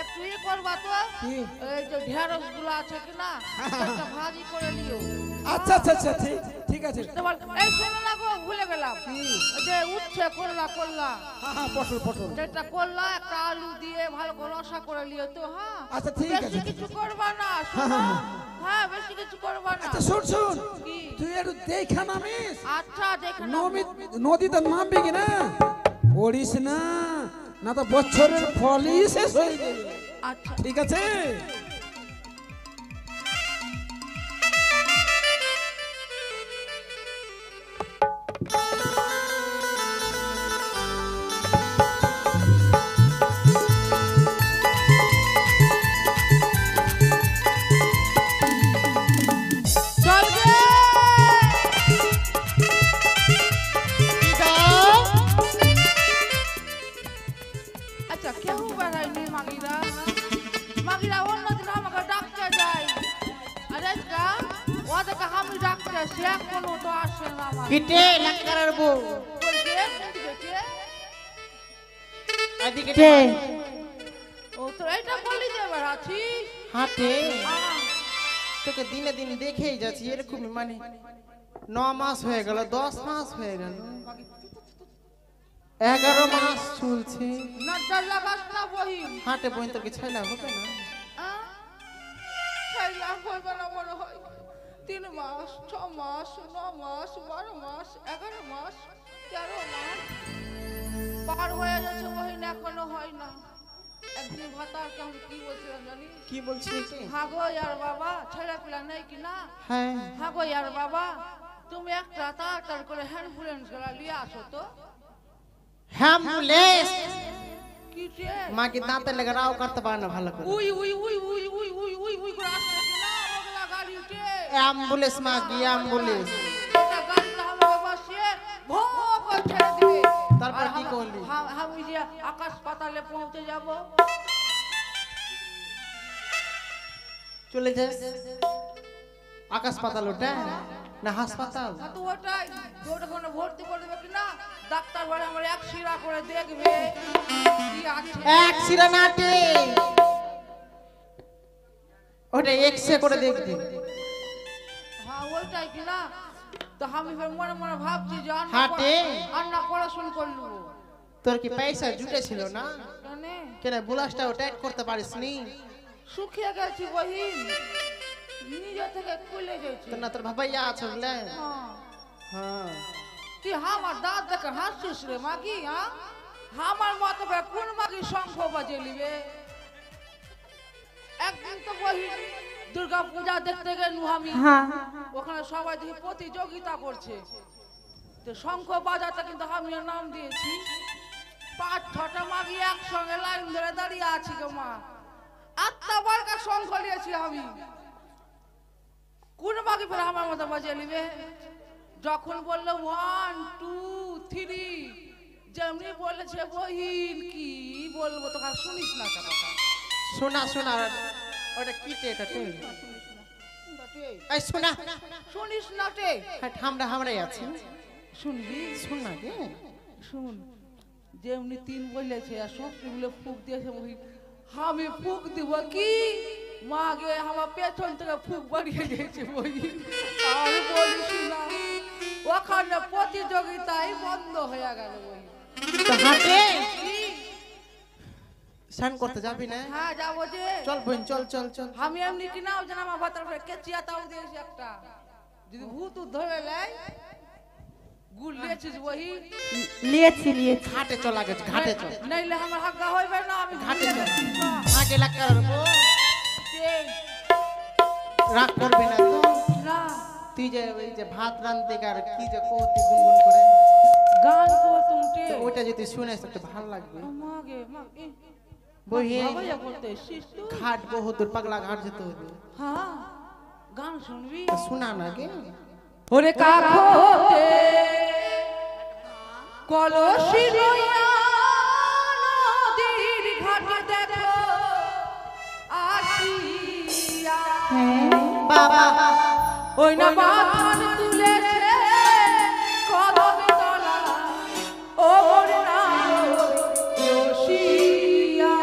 একটু করবা তো।
কি?
এই যে ঢেঁড়স গুলো আছে কিনা, একটা ভাজি করে নিও।
আচ্ছা আচ্ছা আচ্ছা, ঠিক ঠিক আছে।
এই শোনো না গো, ভুলে গেলাম।
কি?
ওই যে উচ্ছে করলা,
হ্যাঁ হ্যাঁ, পটল পটল।
যেটা করলা একটা আলু দিয়ে ভালো করে রসা করে নিও তো। হ্যাঁ,
আচ্ছা, ঠিক আছে।
বেশি কিছু করবা না, শোনো। হ্যাঁ, বেশি কিছু করবা না।
আচ্ছা শোন শোন,
কি?
তুই একটু দেখা নামিস,
আচ্ছা, দেখে
নদীতে নামবি কি না, পড়িস না, না তো বছরের ফলই শেষ হয়ে যাবে।
আচ্ছা,
ঠিক আছে।
চল গে। আচ্ছা, কেউ বেড়ায়নি মাগিরা? মাগিরা অন্যদিন আমাকে ডাকতে যায়, আর আজকা ওদেরকে আমি ডাকতে, সে এখনো তো আসে না। আমার
পিঠে লাক্কারের বউ
বলছে, কোনদিকে কে?
এদিকে
কে?
ও তো এইটা বলি যে বেড়াচ্ছিস।
হাটে
আহ,
তোকে দিনে দিন দেখেই যাচ্ছি, এরকম মানে 9 মাস হয়ে গেল, 10 মাস হয়ে গেল, 11 মাস চলছে।
নজর লাগাস না বহিন।
হাটে বইন তোকে ছাইলা হবে না।
আহ, ছাইলা হইবে না মনে হয়। 3 মাস, 6 মাস, 9 মাস, 12 মাস, 11 মাস, 13 মাস পার হয়ে যাচ্ছে বহিন, এখনো হয় না। তুমি ভাতারকে আমি কি বলছিলাম জানি?
কি বলছিস তুই?
হ্যাঁ গো ইয়ার বাবা, ছেলে পিলা নেই কি না?
হ্যাঁ
হ্যাঁ গো ইয়ার বাবা, তুমি একটা তাড়াতাড়ি করে অ্যাম্বুলেন্স গুলা নিয়ে আসো তো।
অ্যাম্বুলেন্স
কি রে?
মা কি দাঁতে লেগে রাও করতে পারে না ভালো করে।
We we we we we we we we করে আসছে কি না ওগুলা গাড়ি উঠে?
অ্যাম্বুলেন্স মা কি অ্যাম্বুলেন্স?
এটা গাড়িটা আমাকে বসিয়ে ভো করে ছেড়ে দিবে।
তারপর
আর
কি
হাম-
করলি?
আমি যে আকাশ পাতালে পৌঁছে যাব।
চলে যাস আকাশ পাতাল ওটা না হাসপাতাল?
হ্যাঁ তো ওটাই, ওটা কোনো ভর্তি করে দেবে কি না? ডাক্তার বলে আমার এক শিরা করে দেখবে কি আছে।
এক সিরানাটে ওটা এক্সরে করে দেখবি।
হ্যাঁ ওইটাই কি না? তো আমি ফের মনে মনে ভাবছি যে
হাটে?
আন্না পড়াশোনা করলু
তোর কি পয়সা জুটেছিল না?
জানে
কেন বুলাসটাও টাইট করতে পারিস নি?
শুকিয়ে গেছি বহিন, নিজে থেকে খুলে গেছি।
তোর না তোর ভাবাইয়া আছে বলে?
হ্যাঁ।
হ্যাঁ
তুই আমার দাঁত দেখে হাসছিস রে মাগি? হ্যাঁ আমার মতো করে কোন মাগি শঙ্খ বাজে নিবে? একদিন তো বহিন দুর্গা পূজা দেখতে গেলু আমি, ওখানে সবাই দেখি প্রতিযোগিতা করছে, তো শঙ্খ বাজাতে কিন্তু আমিও নাম দিয়েছি। 5-6টা মাগি একসঙ্গে লাইন ধরে দাঁড়িয়ে আছি গো মা, 8টা বারকা শঙ্খ নিয়েছি আমি। কোন মাগি ফের আমার মতো বাজিয়ে নিবে? যখন বললো 1 2 3 যেমনি বলেছে বহিন, কি বলবো তোকে শুনিস না তা কথা।
শোনা শোনা ওটা কি টেটা তুই? এই শোনা
শুনিস না তে?
হ্যাঁ আমরাই আছি,
শুনবি?
শোন না গে।
শুন, যেমনি 3 বলেছে আর সবগুলো ফুক দিয়েছে বহিন, আমি ফুক দিব কি মাগে আমার পেছন থেকে ফুক বাড়িয়ে দিয়েছে বহিন। আর বলিস না, ওখানে প্রতিযোগিতাই বন্ধ হয়ে গেল বহিন।
তো হাটে
কি?
স্নান করতে যাবি না?
হ্যাঁ যাবো যে।
চল বোন চল চল চল।
আমি এমনি কিনা যেন আমার ভাতার করে কেচিয়া তাও দিয়েছি একটা, যদি ভূত ধরে লাই গুল লিয়েছিস বহি।
লিয়েছি
ঘাটে চল আগে ঘাটে চল।
নাইলে আমার হাগা হইবে না, আমি
ঘাটে চল।
না।
আগে লাগার গো
কে?
রাগ করবি না তো?
না
তুই যে ওই যে ভাত রাঁধতে আর কি যে কোতি গুনগুন করে
গান কো তুমতে
তো ওইটা যদি শুনিস তো ভালো লাগবে।
মাগে মা এ
বহি
বাবা বলতে শিশু।
ঘাট বহুদূর পাগলা ঘাট যেতে হবে।
হ্যাঁ গান শুনবি?
তো শোনা না গে।
ওরে কাখতে কলসি লইয়া নদীর ঘাটে দেখো আসিয়া,
বাবা
ওই না মাথান তুলেছে কদম তলা ওর নাম রসিয়া।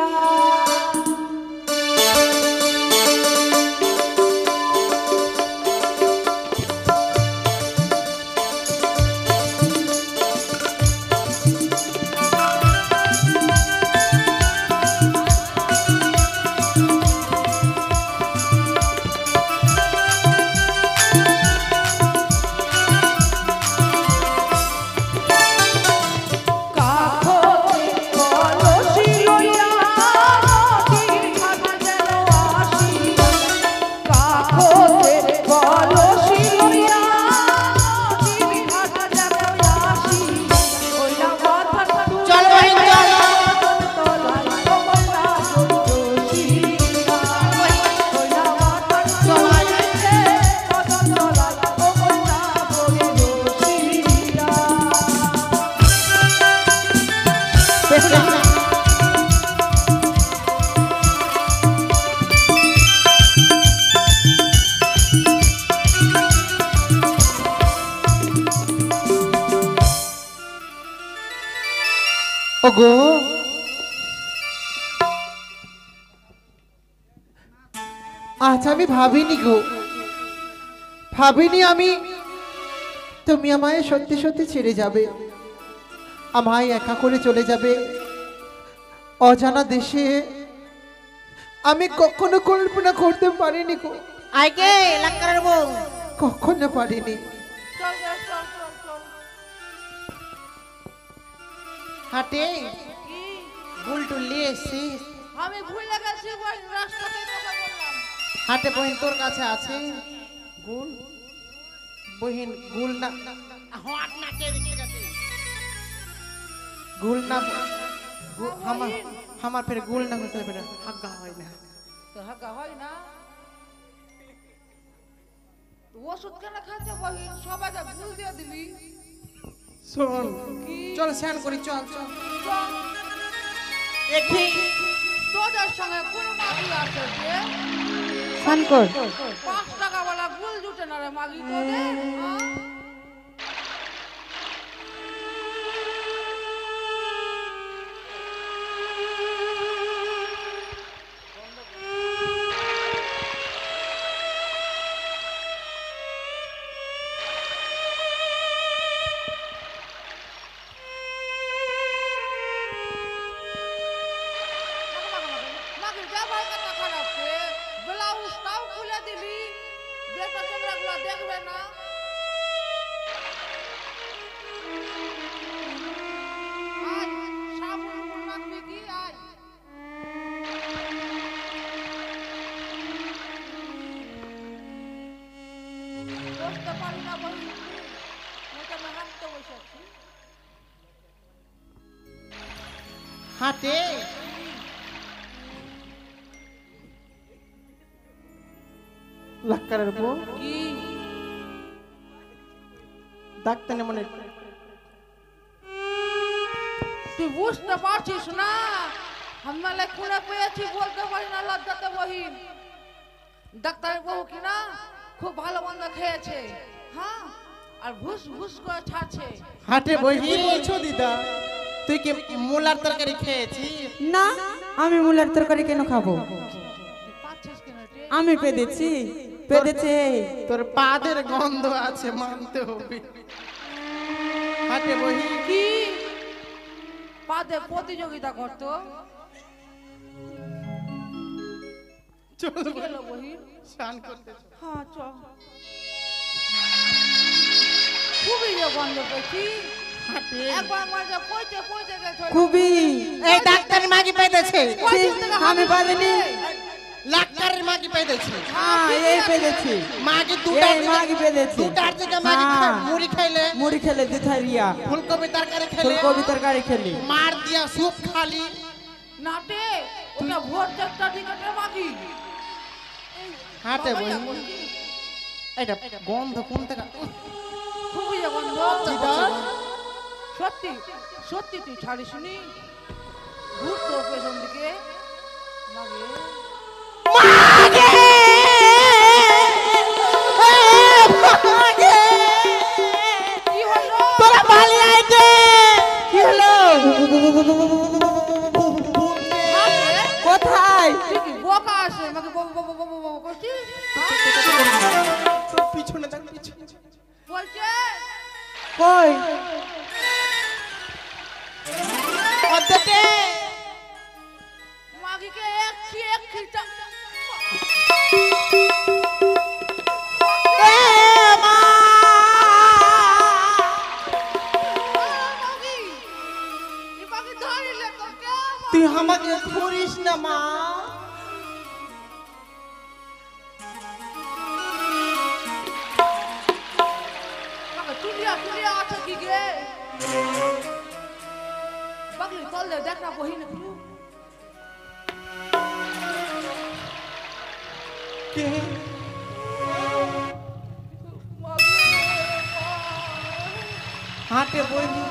ওগো আজ আমি ভাবিনি গো, ভাবিনি আমি তুমি আমায় সত্যি সত্যি ছেড়ে যাবে, আমায় একা করে চলে যাবে অজানা দেশে। আমি কখনো কল্পনা করতে পারিনি গো,
আইকে লাক্কারের বউ
কখনো পারিনি।
চল চল চল চল চল।
হাটে
কি?
গুলটুল নিয়ে এসছিস?
আমি ভুলে গেছি ওই রাস্তাতে তোকে বললাম।
হাটে বহিন তোর কাছে আছে গুল বহিন গুল না হাট না কে দিকে গুল না আমার ফের গুল না হতে পারে হাগা হয় না
তো হাগা হয় না তো ওষুধ কেন খাচ্ছে বহিন সবাইকে ভুল দিয়ে দিবি
শোন চল স্নান করি চল চল
তোদের সঙ্গে কোন মাগি আছে যে
শঙ্কর
5 টাকা वाला গুল জুটে না রে মাগি তোদের দেখবে না আজ সাবুন লাগবে কি আজ বসতে পারি না বলি আমি হাঁটতে বসেছি
হাটে লাক্কারের বউ
কি
ডাক্তার মনে
তুই বুঝতে পারছিস না আমি মানে খুলে পেয়েছি বলতে পারি না লজ্জাতে বহিন ডাক্তারের বউ কি না খুব ভালো মন্দ খেয়েছে হ্যাঁ আর ভুস ভুস করে ছাড়ছে
হাটে বহি বলছো দিদা তুই কি মুলার তরকারি খেয়েছিস
না আমি মুলার তরকারি কেন খাবো
পাচ্ছিস কেন রে
আমি পেদেছি পেদেছে
তোর পাদের গন্ধ আছে মানতে হবে হাটে বহি
কি পাদে প্রতিযোগিতা করতো
চল
গেল বহিন
স্নান করতে চল।
হ্যাঁ চ খুবই যে গন্ধ পেয়েছি
হাটে
একবার আমার যা পৌঁছে পৌঁছে গেছে
খুবই
এই ডাক্তার মাগি পেয়েছে
আমি পারিনি
লাক্কারের মাগি পেয়েছে
হ্যাঁ এই পেদেছি
মাগি দুটা
এই মাগি পেদেছি
দুটার দিকে মাগি
হ্যাঁ।
মুড়ি খাইলে
মুড়ি খেলে দিথারিয়া
ফুলকপি তরকারি খেলে
ফুলকপি তরকারি খেলি
মার দিয়া স্যুপ খালি
নাটে ওটা ভোর 4টা দিকে মাগি
হাটে বহি এটা গন্ধ কোন থেকে
খুবই যে গন্ধ
দিদা
সত্যি সত্যি তুই ছাড়িস নি ভূত তোর পেছন দিকে মাগে কি হলো
তোরা বালি আইতে
কি হলো
মাগে
কোথায়
তুই কি বোকা আসে মাগে করছিস
তোর পিছনে দেখ পিছনে
বলছে
কই
অর্ধেকে
মাগিকে এক খিটা মাগি এই মাগি ধরিলে তোকে
তুই আমাকে ধরিস না মা
মাগে তুলিয়া তুলিয়া আছে কি গে বাগলি চল দে দেখ না বহিন একটু
কে হাটে বহি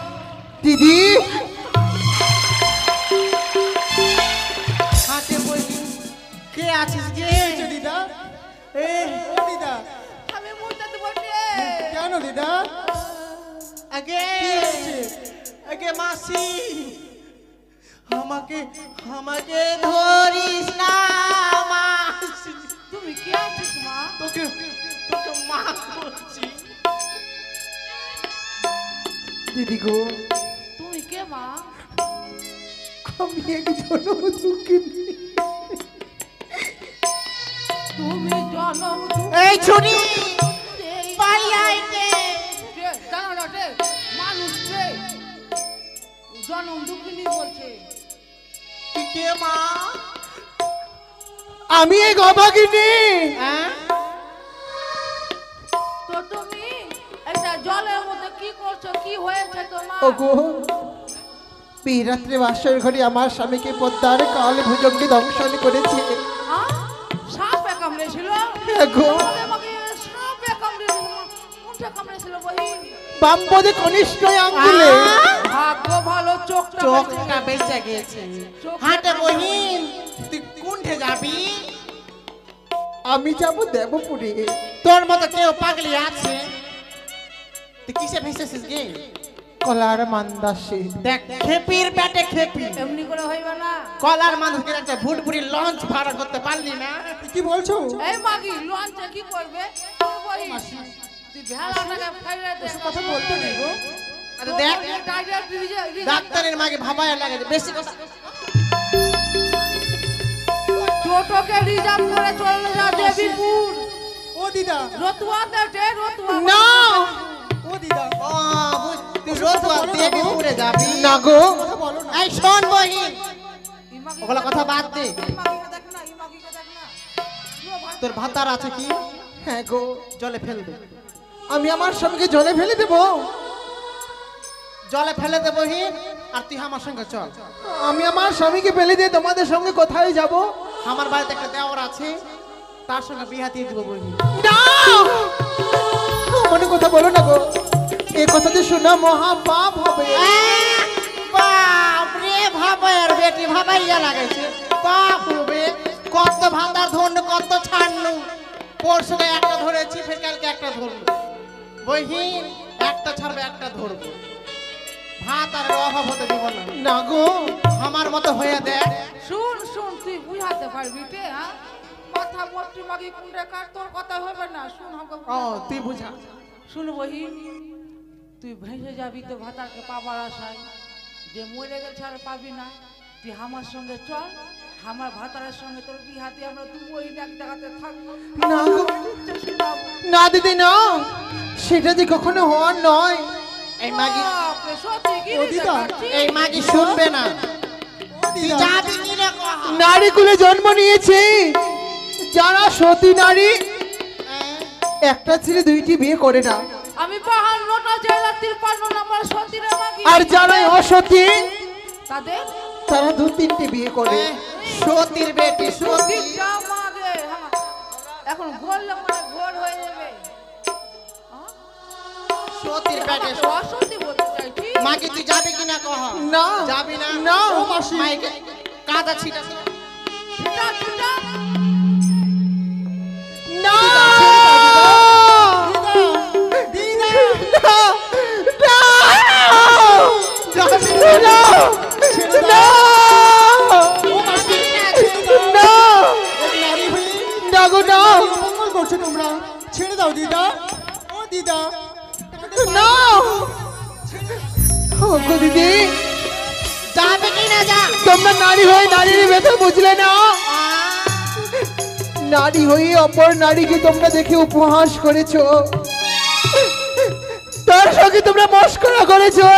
দিদি হাটে বহি কে আছিস গে দিদা এ ও দিদা
আমি মুড়তে বসে
কেন দিদা
আগে আগে মাসি আমাকে আমাকে ধরিস না মাসি
তুমি কে আছিস মা
তোকে তোকে মা করছি দিদি গো
তুমি কে মা
আমি একজন দুঃখিনী
তুমি জনম
এই ছুরি বাড়ি আইতে
জানো রে মানুষ রে জনম দুঃখিনী বলছে
তুই কে মা?
আমি এই গবাগিনী।
হ্যাঁ?
তো তুমি একটা জলের মধ্যে কি করছো? কি হয়েছে তোমার?
ওগো, বিরাত্রে বাসর ঘরে আমার স্বামীকে পদ্মার কাল ভুজঙ্গে দংশন করেছে।
হ্যাঁ? সাপে কামড়েছিল?
এগো,
আমাকে সাপে কামড়েছিল? কোনটা কামড়েছিল বহিন?
বামপদে কনিষ্ঠ আঙ্গুলে।
ভাগ্য ভালো, চোখটা
চোখটা বেঁচে গেছে।
চোখটা
হাঁটে বহিন, তুই কোনঠে যাবি?
আমি যাব দেবপুরে।
তোর মতো কেউ পাগলি আছে? তুই কিসে ভেসেছিস গে?
কলার মান্দাসে।
দেখ, খেপির পেটে খেপি।
এমনি করে হইবে না।
কলার মানুষকে একটা ভুটভুটি লঞ্চ ভাড়া করতে পারলি না?
কি বলছো?
এই মাগি লঞ্চে কি করবে? তোর বহিন, তুই ভেড়াটাকে ফাইরে দে।
কথা বলতে নেই গো।
আরে দেখ,
ডাইরেক্ট
ডাক্তারের মাকে ভাবায় লাগে বেশি কথা।
টোটোকে রিজার্ভ করে চলে যা দেবীপুর।
ও দিদা,
রতুয়াতে উঠে, রতুয়া
না।
ও দিদা,
ও, তুই রতুয়া দেবীপুরে যাবি?
না গো,
কথা বলো না।
এই শোন বহিন,
ইমাগি
ওগুলা কথা বাদ দে।
ইমাগিকে দেখ না, ইমাগিকে দেখ না।
তোর ভাতার আছে কি?
হ্যাঁ গো,
জলে ফেল দে।
আমি আমার স্বামীকে জলে ফেলে দেব।
জলে ফেলে দে বহিন, আর তুই আমার সঙ্গে চল।
আমি আমার স্বামীকে ফেলে দিয়ে তোমাদের সঙ্গে কোথায় যাব?
আমার বাড়িতে একটা দেওর আছে, তার সঙ্গে বিয়া দিয়ে দিব বহিন।
না, মনে কথা বলো না গো, এই কথা যে শোনা মহা পাপ হবে।
বাপ রে, ভাবাইয়ার বেটি ভাবাইয়া লাগাইছে। বাপ হবে, কত ভাতার ধন্য, কত ছাড়নু। পরশু একটা ধরেছি, ফের কালকে একটা ধরবো। বহিন, একটা ছাড়বে, একটা ধরবো। ভাত আর অভাব হতে দিব না।
না গো,
আমার মতো হয়ে দেখ।
শুন শুন, তুই বুঝাতে পারবি তে? হ্যাঁ, মাথা মোটি মাগি কুন্ডে কাট, তোর কথা হবে না। শুন আমাকে
ও, তুই বুঝা।
শুন বহিন, তুই ভেসে যাবি তো ভাতারকে পাবার আশায়, যে মরে গেছে আর পাবি না। তুই আমার সঙ্গে চল, আমার ভাতারের সঙ্গে তোর বিহাতে আমরা দু বহিন এক জায়গাতে থাকবো।
না গো, না দিদি না, সেটা যে কখনো হওয়ার নয়।
এই মাগি,
বাপরে, সত্যি কি
ও
নিতে
দিদা,
পারছিস?
এই মাগি শুনবে না।
ও
তুই
দিদা,
যাবি কি না কহ?
নারী কুলে জন্ম নিয়েছে যারা সতী নারী, একটা ছেলে দুইটি বিয়ে করে না।
আমি 52টা জেলা 53 নম্বর সতীরে মাগি।
আর যারা অসতী
তাদের
তারা দু তিনটে বিয়ে করে।
সতীর বেটি, সতী।
দিকটা মাগে। হ্যাঁ, এখন ঘুরলে মানে ঘোর হয়ে যাবে।
সতীর বেটি,
আমাকে অসতী বলতে চাইছি?
মাগি তুই যাবি কি না কহ?
না,
যাবি না?
না।
ও মাসি, মাইকে কাদা ছিটা।
ছুটা, ছুটা।
না,
দিদা,
না, না, না, না,
ও মাসি,
না,
এক নারী হয়ে
না গো, না,
অপমান করছো তোমরা। ছেড়ে দাও দিদা, ও দিদা।
না, ও গো দিদি,
যাবে কি না যা?
তোমরা নারী হয়ে নারীর ব্যথা বুঝলে না। নারী হয়ে অপর নারীকে তোমরা দেখে উপহাস করেছো, তার সঙ্গে তোমরা মস্করা করেছো।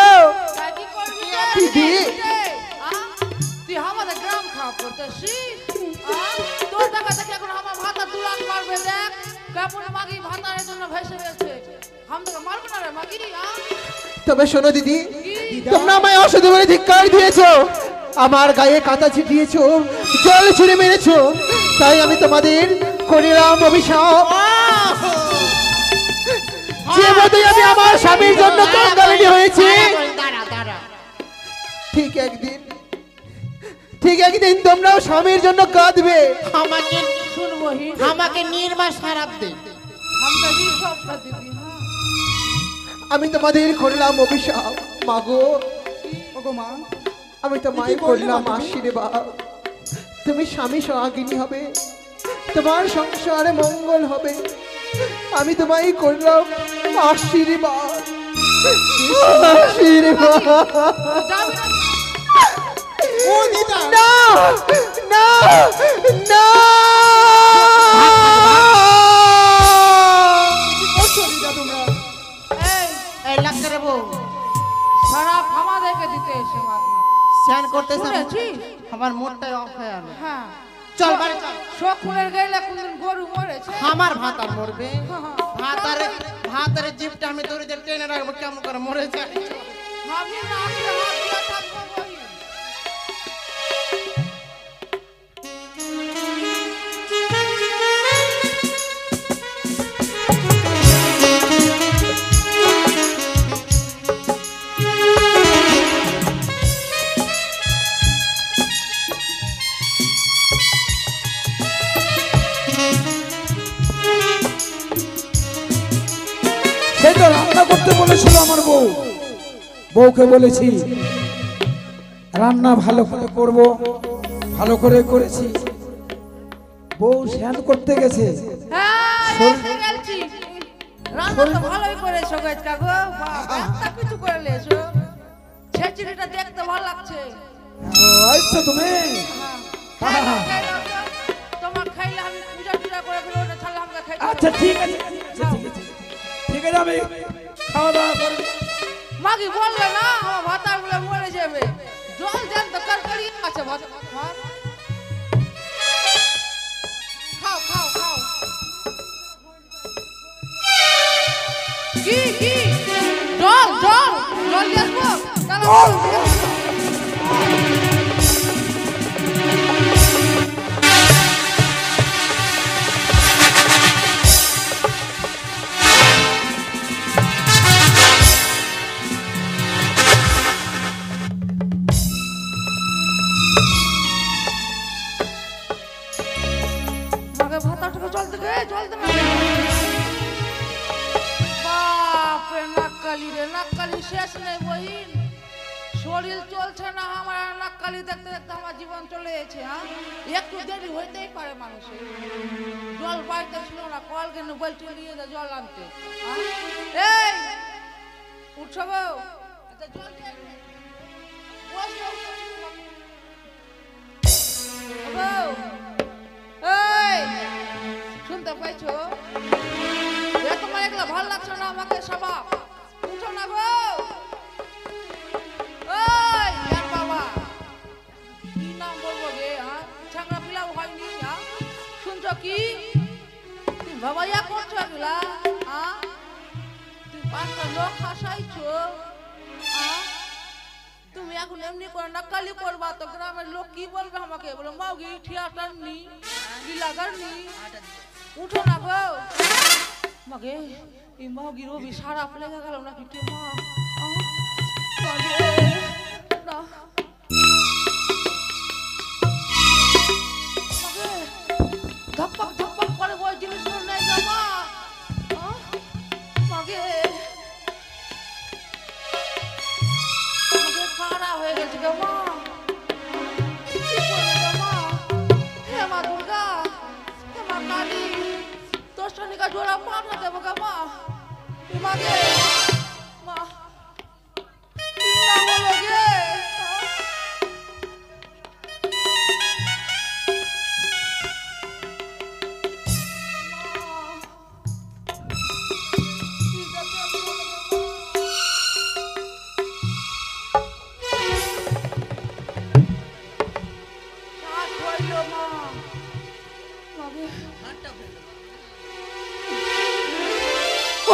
তাই কি করবি রে?
দিদি।
তুই আমাদের গ্রাম খারাপ করতেছিস? তোর টাকা থেকে এখন আমার ভাতা 2 লাখ মারবে। দেখ কেমন মাগি ভাতারের জন্য ভেসে গেছে। আমাকে মারবে না রে মাগি।
তবে শোনো দিদি, তোমরা আমায় অসাধু বলে ধিক্কার দিয়েছো, আমার গায়ে কাঁথা ছিটিয়েছো, জল ছুঁড়ে মেরেছো, তাই আমি তোমাদের করিলাম অভিশাপ। যে মতোই আমি আমার স্বামীর জন্য কঙ্গালিনী হয়েছি,
দাঁড়া, দাঁড়া।
ঠিক একদিন তোমরাও স্বামীর জন্য কাঁদবে।
আমাকে
শুন বহিন,
আমাকে নির্মাস খারাপ দে।
আমাকে রিসবটা দিবি। হ্যাঁ,
আমি তোমাদের করলাম অভিশাপ। মাগো,
ওগো মা,
আমি তোমায়
কি বললে
করলাম
মা তুমি?
আশীর্বাদ। তুমি স্বামী সোহাগিনী হবে, তোমার সংসারে মঙ্গল হবে। আমি তোমায় করলাম আশীর্বাদ, আশীর্বাদ।
যাবি না?
ও দিদা,
না, না, না,
কি করছো দিদা তোমরা?
এই
এই লাক্কারে বউ,
সারা আমাদেরকে দিতে এসে মাগি।
স্নান করতেছে
শুনেছি
আমার মুডটাই অফ হয়ে গেল।
হ্যাঁ
চল বাড়ি চল।
শকুনের গেলে কোনদিন গরু মরেছে
আমার ভাত আর মরবে ভাতারে জিপটা আমি দড়িতে টেনে রাখবো কেমন করে মরে যায়।
আমি না আসলে হাত দিয়ে থাকবো বহি।
সেই তো রান্না করতে বলেছিল আমার বউ, বউকে বলেছি রান্না ভালো করে করব, ভালো করে করেছি। বউ স্নান করতে গেছে।
হ্যাঁ এসে গেছি। রান্না তো ভালোই করেছো গাছ কাকু, একটা কিছু করে লেছো। ছেচিড়িটা দেখতে ভালো লাগছে।
আচ্ছা তুমি
তোমার খাইলে আমি পূজা টুজা করে দিল না, ছাড়লে আমাকে খাইতে হবে।
আচ্ছা ঠিক আছে, ঠিক আছে আমি খাওয়া দাওয়া করবো।
মাগি বললে না আমার ভাতা গুলো মরে যাবে। জল দেন তো তরকারি আছে ভাত। খাও খাও খাও। কি কি জল জল জল দেখবো ভাতাটাকে জল থেকে জল দেবে। বাপরে নাককালি রে, নাককালি শেষ নেই বহিন। শরীর চলছে না আমার, নাককালি দেখতে দেখতে আমার জীবন চলে গেছে। হ্যাঁ একটু দেরি হইতেই পারে মানুষের। জল বাড়িতে ছিল না, কল কেন বলতে নিয়ে যা জল আনতে। এই উঠছো গো, আচ্ছা জল দিয়ে আসবে। বসো, বসো। এই শুনতে পাইছো? তোমার এগুলো ভালো লাগছে না আমাকে সবা। উঠো না গো। ওই ইয়ার বাবা কি নাম বলবো রে? হ্যাঁ ছাগড়া পিলাও হয়নি। হ্যাঁ শুনছো কি তুমি বাবা ইয়া করছো এগুলা? হ্যাঁ তুমি 5টা লোক হাসাইছো। হ্যাঁ তুমি এখন এমনি করে নাকালি করবা তো গ্রামের লোক কি বলবে আমাকে? বলো মাউগি ঠিয়াটার নি গিলাগার নি। উঠো না গো। মাগে এই মাউগি রবি সারা লেগে গেল নাকি কে মা? মাগে না মাগে ধপক ধপক করে ওই জিনিসটা নেই গো মা। মাগে খাড়া হয়ে গেছে গো মা। কি করবো গো মা? হে মা দুর্গা, হে মা কালী, দশটানিকা জোড়া পাঠা দেবো গো মা। মাগে মা কি না হলো গে?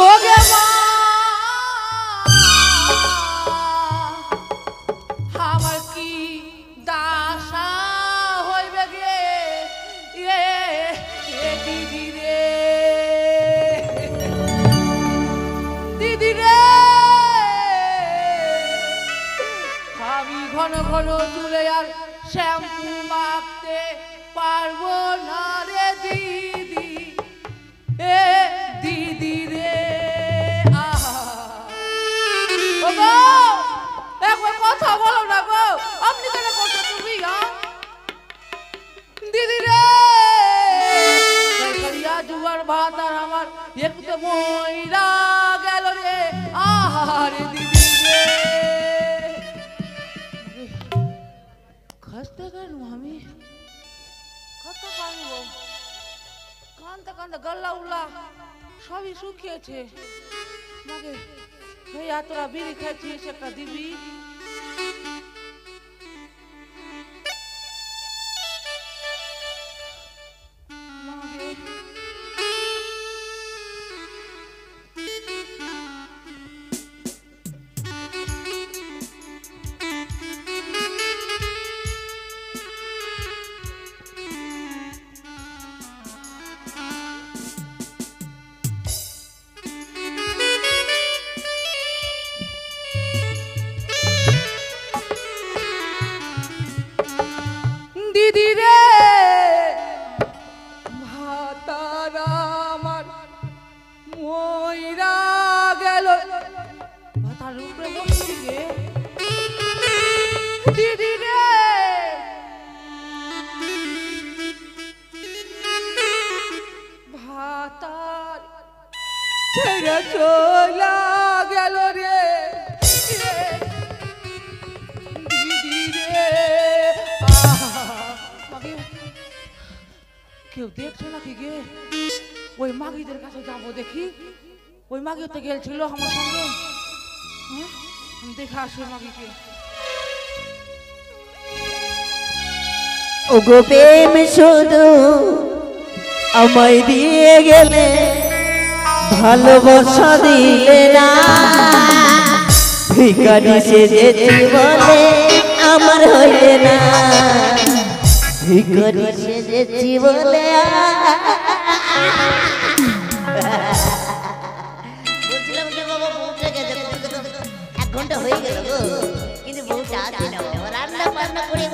ওগে মা আমার কি দাসা হইবে গে এ দিদি রে, দিদি রে আমি ঘন ঘন চুলে আর শ্যাম্পু মাখতে পারবো না রে দিদি। এ দিদি রে গো একবার কথা বলো না গো। আপনি কেন করছো তুমি? দিদি রে জুয়ার ভাত আর আমার একটু ময়রা গেল রে। আহারে দিদি রে খাসতে কেন আমি কত কানবো? কানতে কানতে গল্লা উল্লা সবই শুকিয়েছে। মাগে ভাইয়া তোরা বিড়ি খাইছিস একটা দিবি? দিদি রে ভাতারা আমার মইরা গেল ভাতার উপরে বসছি রে দিদি রে ভাতার ছেড়ে চলা গেল রে দিদি রে মাগি কেউ দেখছে নাকি গে ওই মাগিদের কাছে যাবো দেখি ওই মাগি তো গেছিল আমার সঙ্গে দেখা আসবে মাগিকে
ওগো প্রেম শুধু আমায় দিয়ে গেলে ভালোবাসা দিলে না ভিখারি সেজেছি বলে আমার হইলে না ভিখারি সেজেছি বলে বলছিলাম যে বাবা বউটা গেছে 1 ঘন্টা হয়ে গেল গো কিন্তু বউটা আসে না রান্না বান্না করে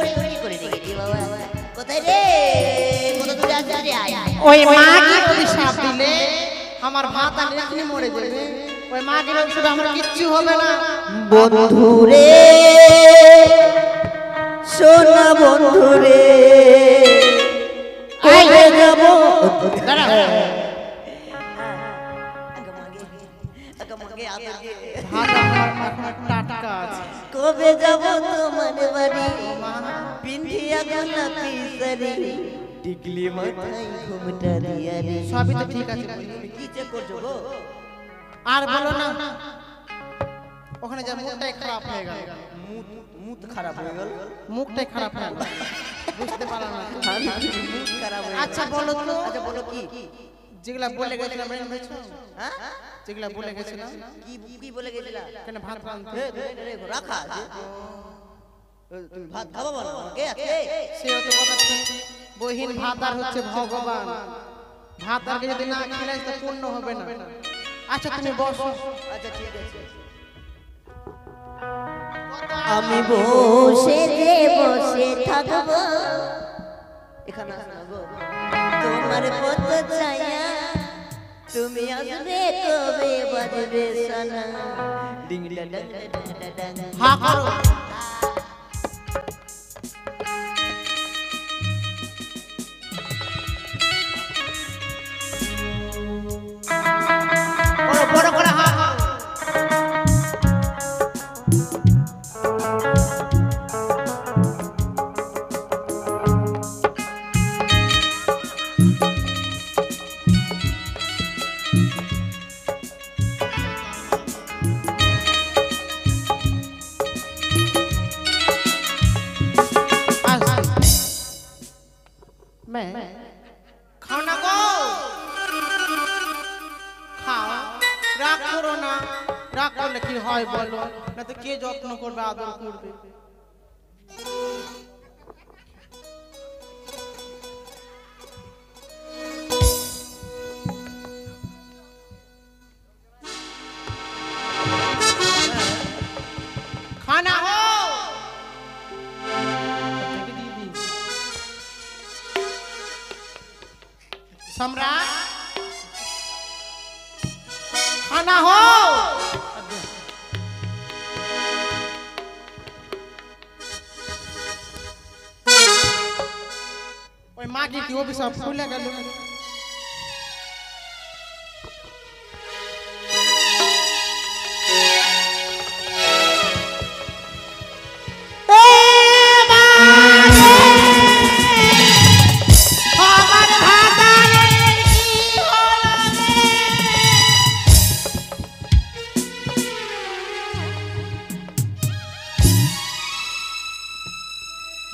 রেখেছি বাবা কোথায় রে কত দূরে আছে রে আয়
ওই মাগি অভিশাপ দিলে আমার ভাত আর এখনই মরে যাবে ওই মাগির অভিশাপে আমার কিচ্ছু হবে না
বন্ধুরে সোনা বন্ধুরে কবে যাব
ভাত আমার এখন টাটকা আছে
কবে যাব তোমার বাড়ি পিন্ধিয়া গোলাপি শাড়ি টিকলি মাথায় ঘুমটা দিয়া রে
সবই তো ঠিক আছে
কি চেক করছো গো
আর বলো না ওখানে যা মুখটাই খারাপ হয়ে গেল
মুখ খারাপ হয়ে গেল
মুখটাই খারাপ হয়ে গেল বুঝতে পারলাম না
মুখ খারাপ হয়ে
আচ্ছা বলো তো
আচ্ছা বলো কি
যেগুলা বলে গেছিলাম মেন হয়েছে
হ্যাঁ
যেগুলা বলে গেছিলাম
কি বলে গেছিলা
কেন ভাত রাঁধতে
রাখা আছে তুমি ভাত খাবো বলো আমাকে আছে
সে তো কথা ঠিক বহিন ভাত আর হচ্ছে ভগবান ভাত আর যদি না খেলাই তো পূর্ণ হবে না আচ্ছা তুমি বসো
আচ্ছা ঠিক আছে আমি বসে থাকবো এখানে আসবো তোমার পথ ছায়া তুমি আসবে কবে বাজবে সানা ডিং ডা ডা ডা ডা
হা করো বড় করে হা খাও না গো খাও রাগ করো না রাগ করলে কি হয় বলো না তো কে যত্ন করবে আদর করবে खाना हो सम्राट खाना हो ওই মাগি কি অভিশাপ খুলে গেল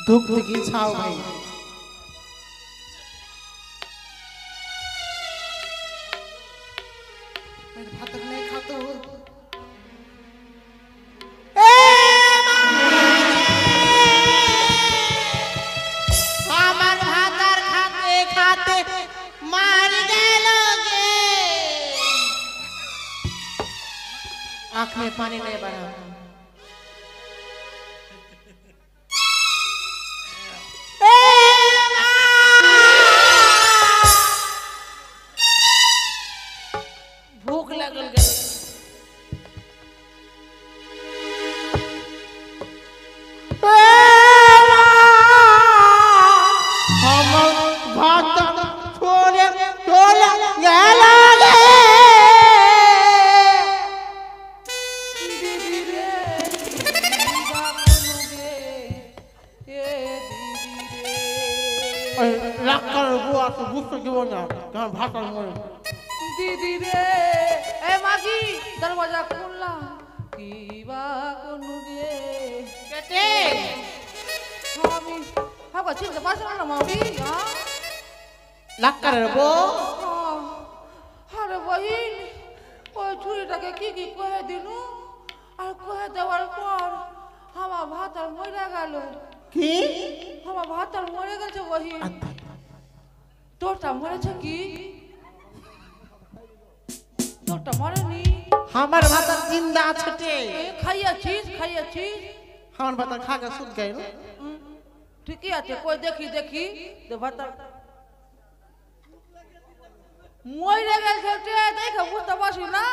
दुख की छाव भाई मेरे भात तक नहीं खाता हो हमार भातर खाते खाते मार गए आँख में पानी नहीं बना লাক্কার বউ আছে বুঝতে দিব না তোমার ভাতার মরে
দিদি রে এ মাগি দরওয়াজা খুললা কি বা কোন রে কেটে আমি হাবা চিনতে পারছ না মামি হ্যাঁ
লাক্কারের বউ
আরে বহিন ওই ছুরিটাকে কি কি কহে দিনু আর কহে দেওয়ার পর আমার ভাতার মরে গেল
কি
আমার ভাতার মরে গেছে বহিন তোরটা মরেছে কি তোরটা মরেনি
আমার ভাতার জিন্দা আছে তে
খাইয়াছিস
আমার ভাতার খাগা সুদ গেল
ঠিকই আছে কই দেখি দেখি তো ভাতার মরে গেছে দেখে বুঝতে পারছি না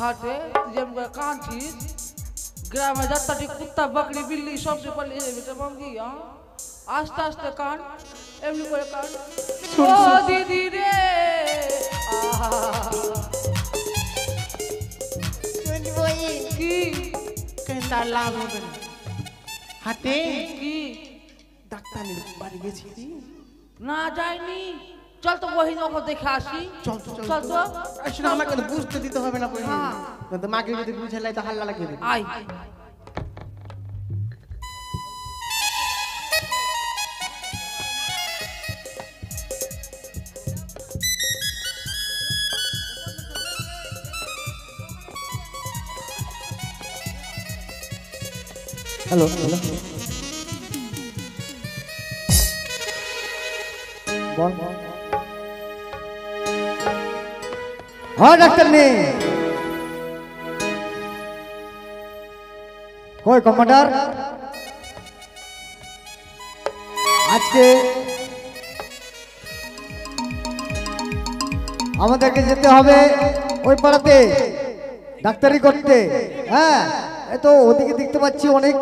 হাটে যেমন কাঁদছিস গ্রামে যাত্রাটি কুত্তা বকরি বিল্লি সবसे পালিয়ে যাবে তো মাঙ্গি আস্তে আস্তে কান এমনি করে কান ও দিদি রে কি
কেনটা লাভ হবে না হাতে
কি
ডাক্তারের বাড়ি গেছিলি
না যাইনি চল তো বহিন ওকে দেখে আসি
চল তো
চল তো
আসলে আমাকে তো বুঝতে দিতে হবে না বহিন
হ্যাঁ।
তো মাকে যদি বুঝে লাই তো হাল্লা লাগিয়ে দেবে
আই
হ্যালো হ্যালো বল হ্যাঁ ডাক্তার নেই কই কমান্ডার আজকে আমাদেরকে যেতে হবে ওই পাড়াতে ডাক্তারি করতে হ্যাঁ এই তো ওদিকে দেখতে পাচ্ছি অনেক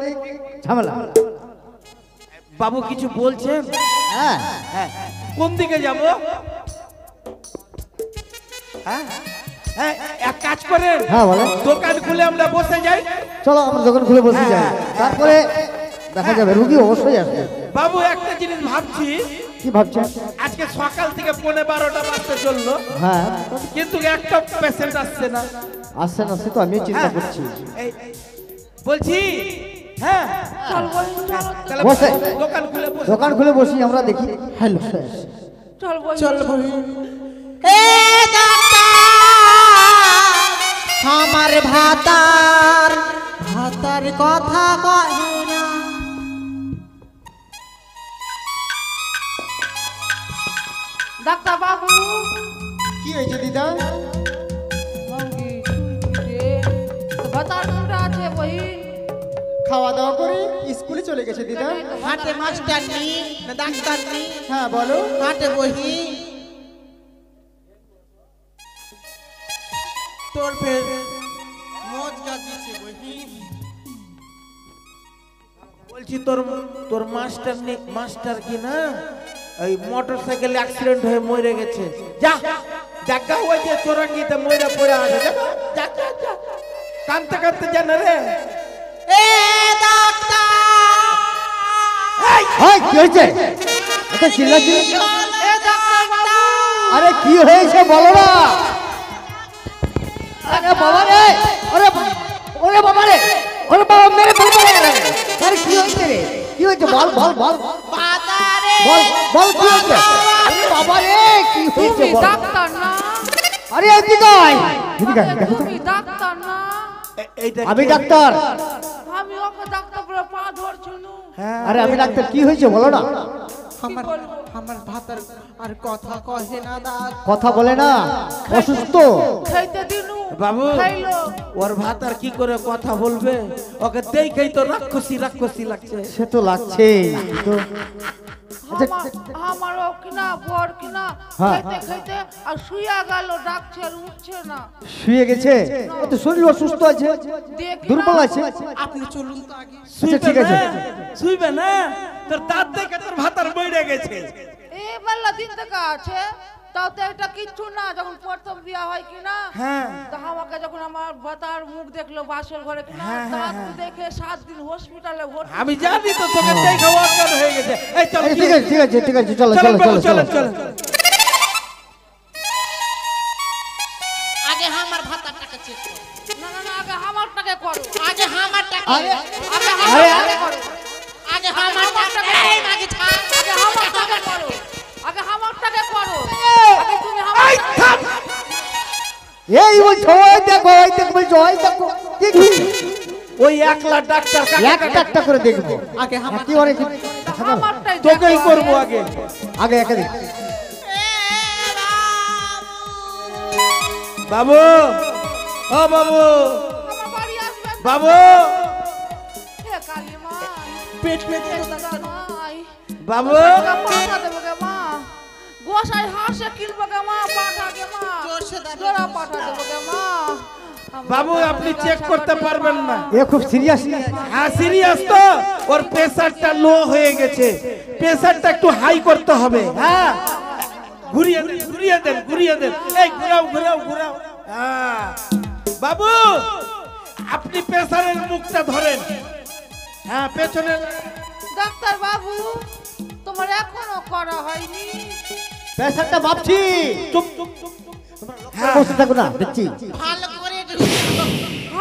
ঝামেলা
বাবু কিছু বলছেন
হ্যাঁ
কোন দিকে যাব হ্যাঁ হ্যাঁ এক কাজ করেন
হ্যাঁ বলেন
দোকান খুলে আমরা বসে যাই
চলো আমরা দোকান খুলে বসে যাই তারপরে দেখা যাবে রুগী অবশ্যই আসবে
বাবু একটা জিনিস ভাবছি
কি ভাবছেন
আজকে সকাল থেকে 12:30 বাজতে চললো
হ্যাঁ
কিন্তু একটা পেশেন্ট আসছে না
আসছে না সে তো আমি চিন্তা করছি
এই বলছি হ্যাঁ
চল বহিন চল
তাহলে
বসে।
দোকান খুলে বসি
দোকান খুলে বসি আমরা দেখি হ্যালো
চল বহিন
চল বহিন এ ডাক্তার আমার ভাতার কথা কহে না
ডাক্তার বাবু
কি হয়েছে দিদা
মাঙ্গি রে তো ভাতার কোনটা আছে বহিন
খাওয়া দাওয়া করে স্কুলে চলে গেছে দিদা
হাটে মাস্টার নি না ডাক্তার নি
হ্যাঁ বলো
হাটে বহি তোর ফের মজ গাজিছে বহি
বলছি তোর মাস্টার কি না ওই মোটরসাইকেল অ্যাক্সিডেন্ট হয়ে মরে গেছে যা জায়গা ওই যে চোরাঙ্গিতে মরে পড়ে আছে যা কানতে কানতে জান রে
এ ডাক্তার
এই কি হয়েছে এটা চিল্লাচ্ছি
এ ডাক্তার বাবু
আরে কি হয়েছে বলো না আরে বাবা রে ওরে বাবা রে ওরে বাবা মেরে ফেলবে আরে কি হয়েছে রে কি হয়েছে বল
ভাতারে
বল কি হয়েছে আরে বাবা রে কি হয়েছে
তুমি
বল
ডাক্তার না
আরে এদিকে আয় দেখো তো
তুমি ডাক্তার না
এইটা
আমি ডাক্তার
আমি ওকে ডাক্তার বলে পা ধরছিল
আরে আমি ডাক্তার কি হয়েছে বলো না
আমার ভাতার আর কথা কহে না
কথা বলে না অসুস্থ
খাইতে দিনু
বাবু
খাইলো
ওর ভাতার কি করে কথা বলবে ওকে দেখেই তো রাক্ষসী লাগছে
সে তো লাগছেই তো
আমারও কিনা বর কিনা
হ্যাঁ।
খাইতে খাইতে আর শুয়া গেল ডাকছে আর উঠছে না
শুয়ে গেছে ও তো শরীর অসুস্থ আছে
দেখি
দুর্বল
না।
আছে
আপনি চলুন তো আগে
আচ্ছা ঠিক আছে
শুইবে না তোর দাঁত দেখে তোর ভাতার বইরে গেছে
এ বাল্লা দিন থেকে আছে তাও তো একটা কিচ্ছু না, যখন প্রথম বিয়া হয় কিনা
হ্যাঁ
তো আমাকে যখন আমার বাতার মুখ দেখলো বাসর ঘরে কিনা,
হ্যাঁ, হ্যাঁ,
তার দেখে 7 দিন হসপিটালে ভর্তি।
আমি জানি তো তোকে দেখে অজ্ঞান হয়ে গেছে। এই চল
এই, ঠিক আছে ঠিক আছে ঠিক আছে, চলো চলো চলো চলো
চলো।
আগে আমার ভাতাটাকে চেক করো।
না না না, আগে আমারটাকে করো,
আগে আমার টাকা
আরে
আগে আমারটাকে করো,
আগে আমার টাকা এই মাগে ছাড়।
আগে আমারটাকে করো, আগে আমারটাকে করো, আগে তুমি
এই
আমারটাকে
থাম।
এই বলছো ওই দেখো ওই দেখো বলছো ওই দেখো দেখি
ওই একলা ডাক্তার
একটা একটা করে দেখবো
আগে আমার
কি অনেক
আমারটাই
তোকেই করবো আগে।
আগে একা দেখ
বাবু, ও বাবু,
আমার বাড়ি আসবেন
বাবু,
হে কালী মা,
পেট
হে দাদাই,
বাবু,
টাকা পাঠা দেবো গে মা, গোসাই হাসে কিনবো গে মা, পাঠা গে মা, জোড়া পাঠা দেবো গে মা।
বাবু আপনি চেক করতে পারবেন না।
এ খুব সিরিয়াস
হ্যাঁ সিরিয়াস তো, ওর প্রেসারটা লো হয়ে গেছে, প্রেসারটা একটু হাই করতে হবে। হ্যাঁ ঘুরিয়ে দেন ঘুরিয়ে দেন ঘুরিয়ে দেন, এই ঘুরাও ঘুরাও ঘুরাও। হ্যাঁ বাবু আপনি প্রেসারের মুখটা ধরেন। হ্যাঁ পেছনে।
ডাক্তার বাবু, তোমার এখনো করা হয়নি?
প্রেসারটা ভাবছি
চুপ চুপ চুপ চুপ। হ্যাঁ
বসে থাকো না দেখছি
ভালো করে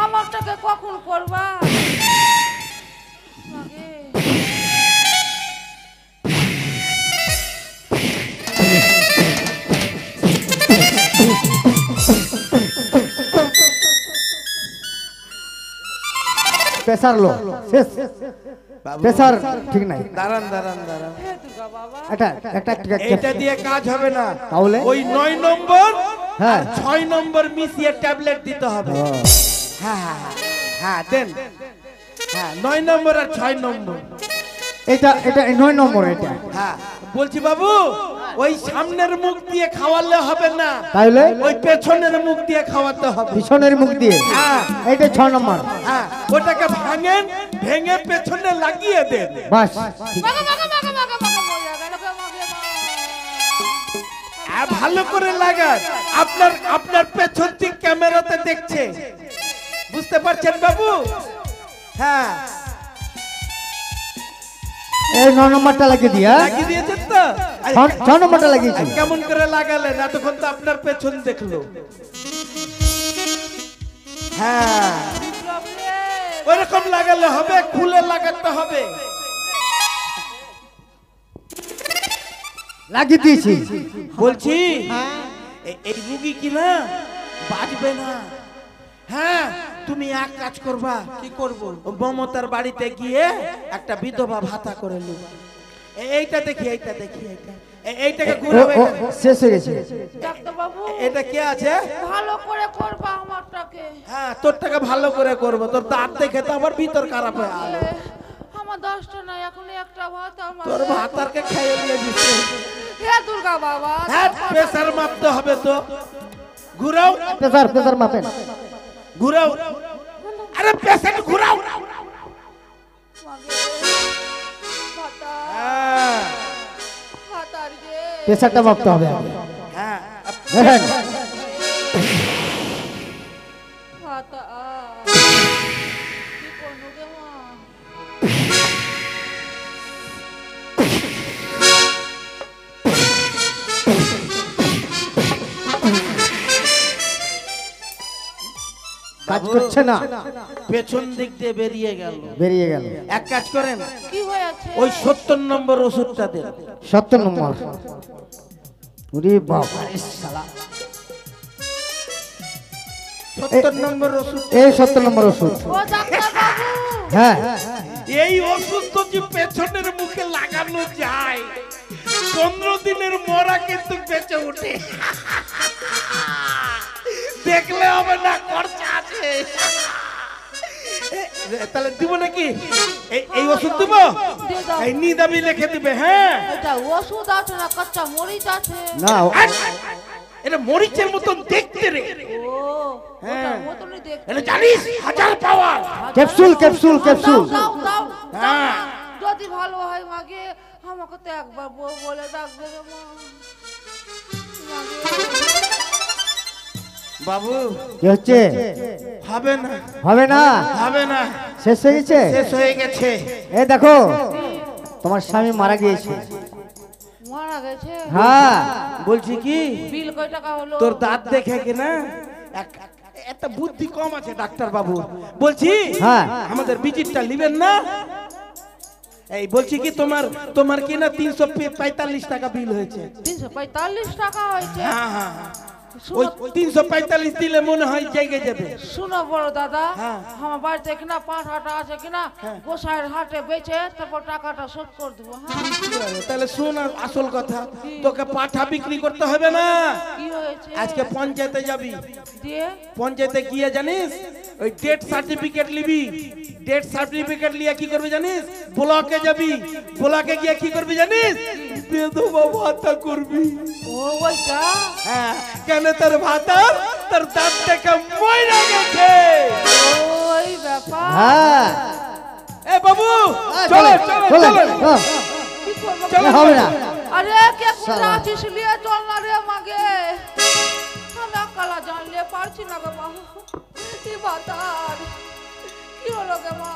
আমারটাকে কখন করবা? আগে
প্রেসার লো শেষ প্রেসার ঠিক নাই
দাঁড়ান দাঁড়ান দাঁড়ান,
হে দুর্গা বাবা,
এটা একটা
এইটা দিয়ে কাজ হবে না।
তাহলে?
ওই 9 নম্বর
হ্যাঁ।
আর 6 নম্বর মিশিয়ে ট্যাবলেট দিতে হবে। হ্যাঁ হ্যাঁ হ্যাঁ, হ্যাঁ দেন। হ্যাঁ 9 নম্বর আর 6 নম্বর।
এটা এটা 9 নম্বর এটা
হ্যাঁ বলছি বাবু, ওই সামনের মুখ দিয়ে খাওয়ালে হবে না,
তাহলে
ওই পেছনের মুখ দিয়ে খাওয়াতে হবে।
পিছনের মুখ দিয়ে
হ্যাঁ
এটা 6 নম্বর
হ্যাঁ, ওটাকে ভাঙেন, ভেঙে পেছনে লাগিয়ে দেন।
বাস ঠিক
মাগা মাগা মাগা মাগা মাগা মরে গেল গে মাগে মা।
আর ভালো করে লাগান, আপনার আপনার পেছন দিক ক্যামেরাতে দেখছে, বুঝতে পারছেন বাবু? হ্যাঁ
এই 9 নম্বরটা লাগিয়ে দিয়া
লাগিয়ে দিয়েছেন তো?
6 নম্বরটা লাগিয়েছি
আর কেমন করে লাগালেন? এতক্ষণ তো আপনার পেছন দেখলো। হ্যাঁ
বিপ্লব রে,
ওরকম লাগালে হবে, খুলে লাগাতে হবে।
লাগিয়ে দিয়েছি
বলছি এই রুগী কি না বাঁচবে না। হ্যাঁ তুমি এক কাজ করবা। কি করব? মমতার বাড়িতে গিয়ে একটা বিধবা ভাতা করে নিব। এইটা দেখি, এইটা দেখি, এইটাকে ঘুরাবে।
শেষ হয়ে গেছে
ডাক্তার বাবু,
এটা কে আছে?
ভালো করে করবা আমারটাকে।
হ্যাঁ তোরটাকে ভালো করে করবো, তোর দাঁত দেখে তো আমার ভিতর খারাপ হয়ে গেল।
আমার 10টা নাই, এখন একটা ভাত আমার।
তোর ভাতারকে খাইয়ে দিয়ে দিচ্ছে।
হে দুর্গা বাবা,
হ্যাঁ প্রেসার মাপতে হবে তো। ঘুরাও
প্রেসার মাপেন
ঘুরাও, আরে পেশেন্ট ঘুরাও।
মাগে ভাতা
হ্যাঁ
ভাতার গে
প্রেসারটা মাপতে হবে
হ্যাঁ
দেখেন
ভাতা কি করবো গে মা?
কাজ করছে না
পেছন দিক দিয়ে বেরিয়ে গেল।
বেরিয়ে গেল
এক কাজ করেন,
কি হয়েছে?
ওই 70 নম্বর ওষুধটা দেন।
70 নম্বর ওরে বাবা রে শালা
70 নম্বর ওষুধ।
এই 70 নম্বর ওষুধ
ও ডাক্তার বাবু,
হ্যাঁ
এই ওষুধ তো যে পেছনের মুখে লাগানো যায়, 15 দিনের মরা কিন্তু বেঁচে ওঠে। দেখলে হবে না, খরচা আছে। তাহলে দিব নাকি? এই ওষুধ দিব,
দিয়ে দাও।
এই নিদাবি লিখে দিবে। হ্যাঁ
এটা ওষুধ আছে না কাঁচা মরিচ আছে?
না
এটা মরিচের মতন দেখতে রে।
ও ওটার মতনই দেখ।
এটা জানিস 1000 পাওয়ার।
ক্যাপসুল ক্যাপসুল ক্যাপসুল
দাও দাও
হ্যাঁ।
যদি ভালো হয় মাগে আমাকে তো একবার বউ বলে ডাকবে রে মা।
বাবু
কি হচ্ছে?
হবে না
হবে না,
হবে না,
শেষ হয়ে গেছে।
শেষ হয়ে গেছে।
এই দেখো তোমার স্বামী মারা গিয়েছে।
মারা গেছে?
হ্যাঁ,
বলছি কি
বিল কয় টাকা হলো?
তোর দাঁত দেখে কিনা একটা বুদ্ধি কম আছে ডাক্তার বাবু। বলছি
হ্যাঁ।
আমাদের ভিজিটটা নেবেন না? এই বলছি কি তোমার কিনা 345 টাকা বিল হয়েছে।
345 টাকা হয়েছে?
হ্যাঁ হ্যাঁ, ওই 345 দিলে মনে হয় জেগে যাবে।
শুনো বড় দাদা,
হ্যাঁ।
আমার বাড়িতে কিনা 5 হাটা আছে কিনা, গোসাইয়ের হাটে বেচে তারপর টাকাটা শোধ করে দেবো। হ্যাঁ,
তাহলে শোন আসল কথা, তোকে পাঠা বিক্রি করতে হবে না।
কি হয়েছে?
আজকে পঞ্চায়েতে যাবি,
দিয়ে
পঞ্চায়েতে গিয়ে জানিস ওই ডেথ সার্টিফিকেট নিবি। ডেথ সার্টিফিকেট নিয়ে কি করবি জানিস? ব্লকে যাবি, ব্লকে গিয়ে কি করবি জানিস? বিধবা ভাতা করবি।
ও ওইটা?
হ্যাঁ, কেন তোর ভাতা তোর দাঁত থেকে মরে গেছে।
ওই ব্যাপার।
হ্যাঁ,
এ বাবু
চলো
চলো
চলো
চলো
চলো।
কি করবো?
চলো।
হবে না।
আরে কে কোথা আছিস লিয়ে চল না রে মাগে। আমি কালা জানলে পারছি না গো মা। কি বাতার কি হলো গে মা?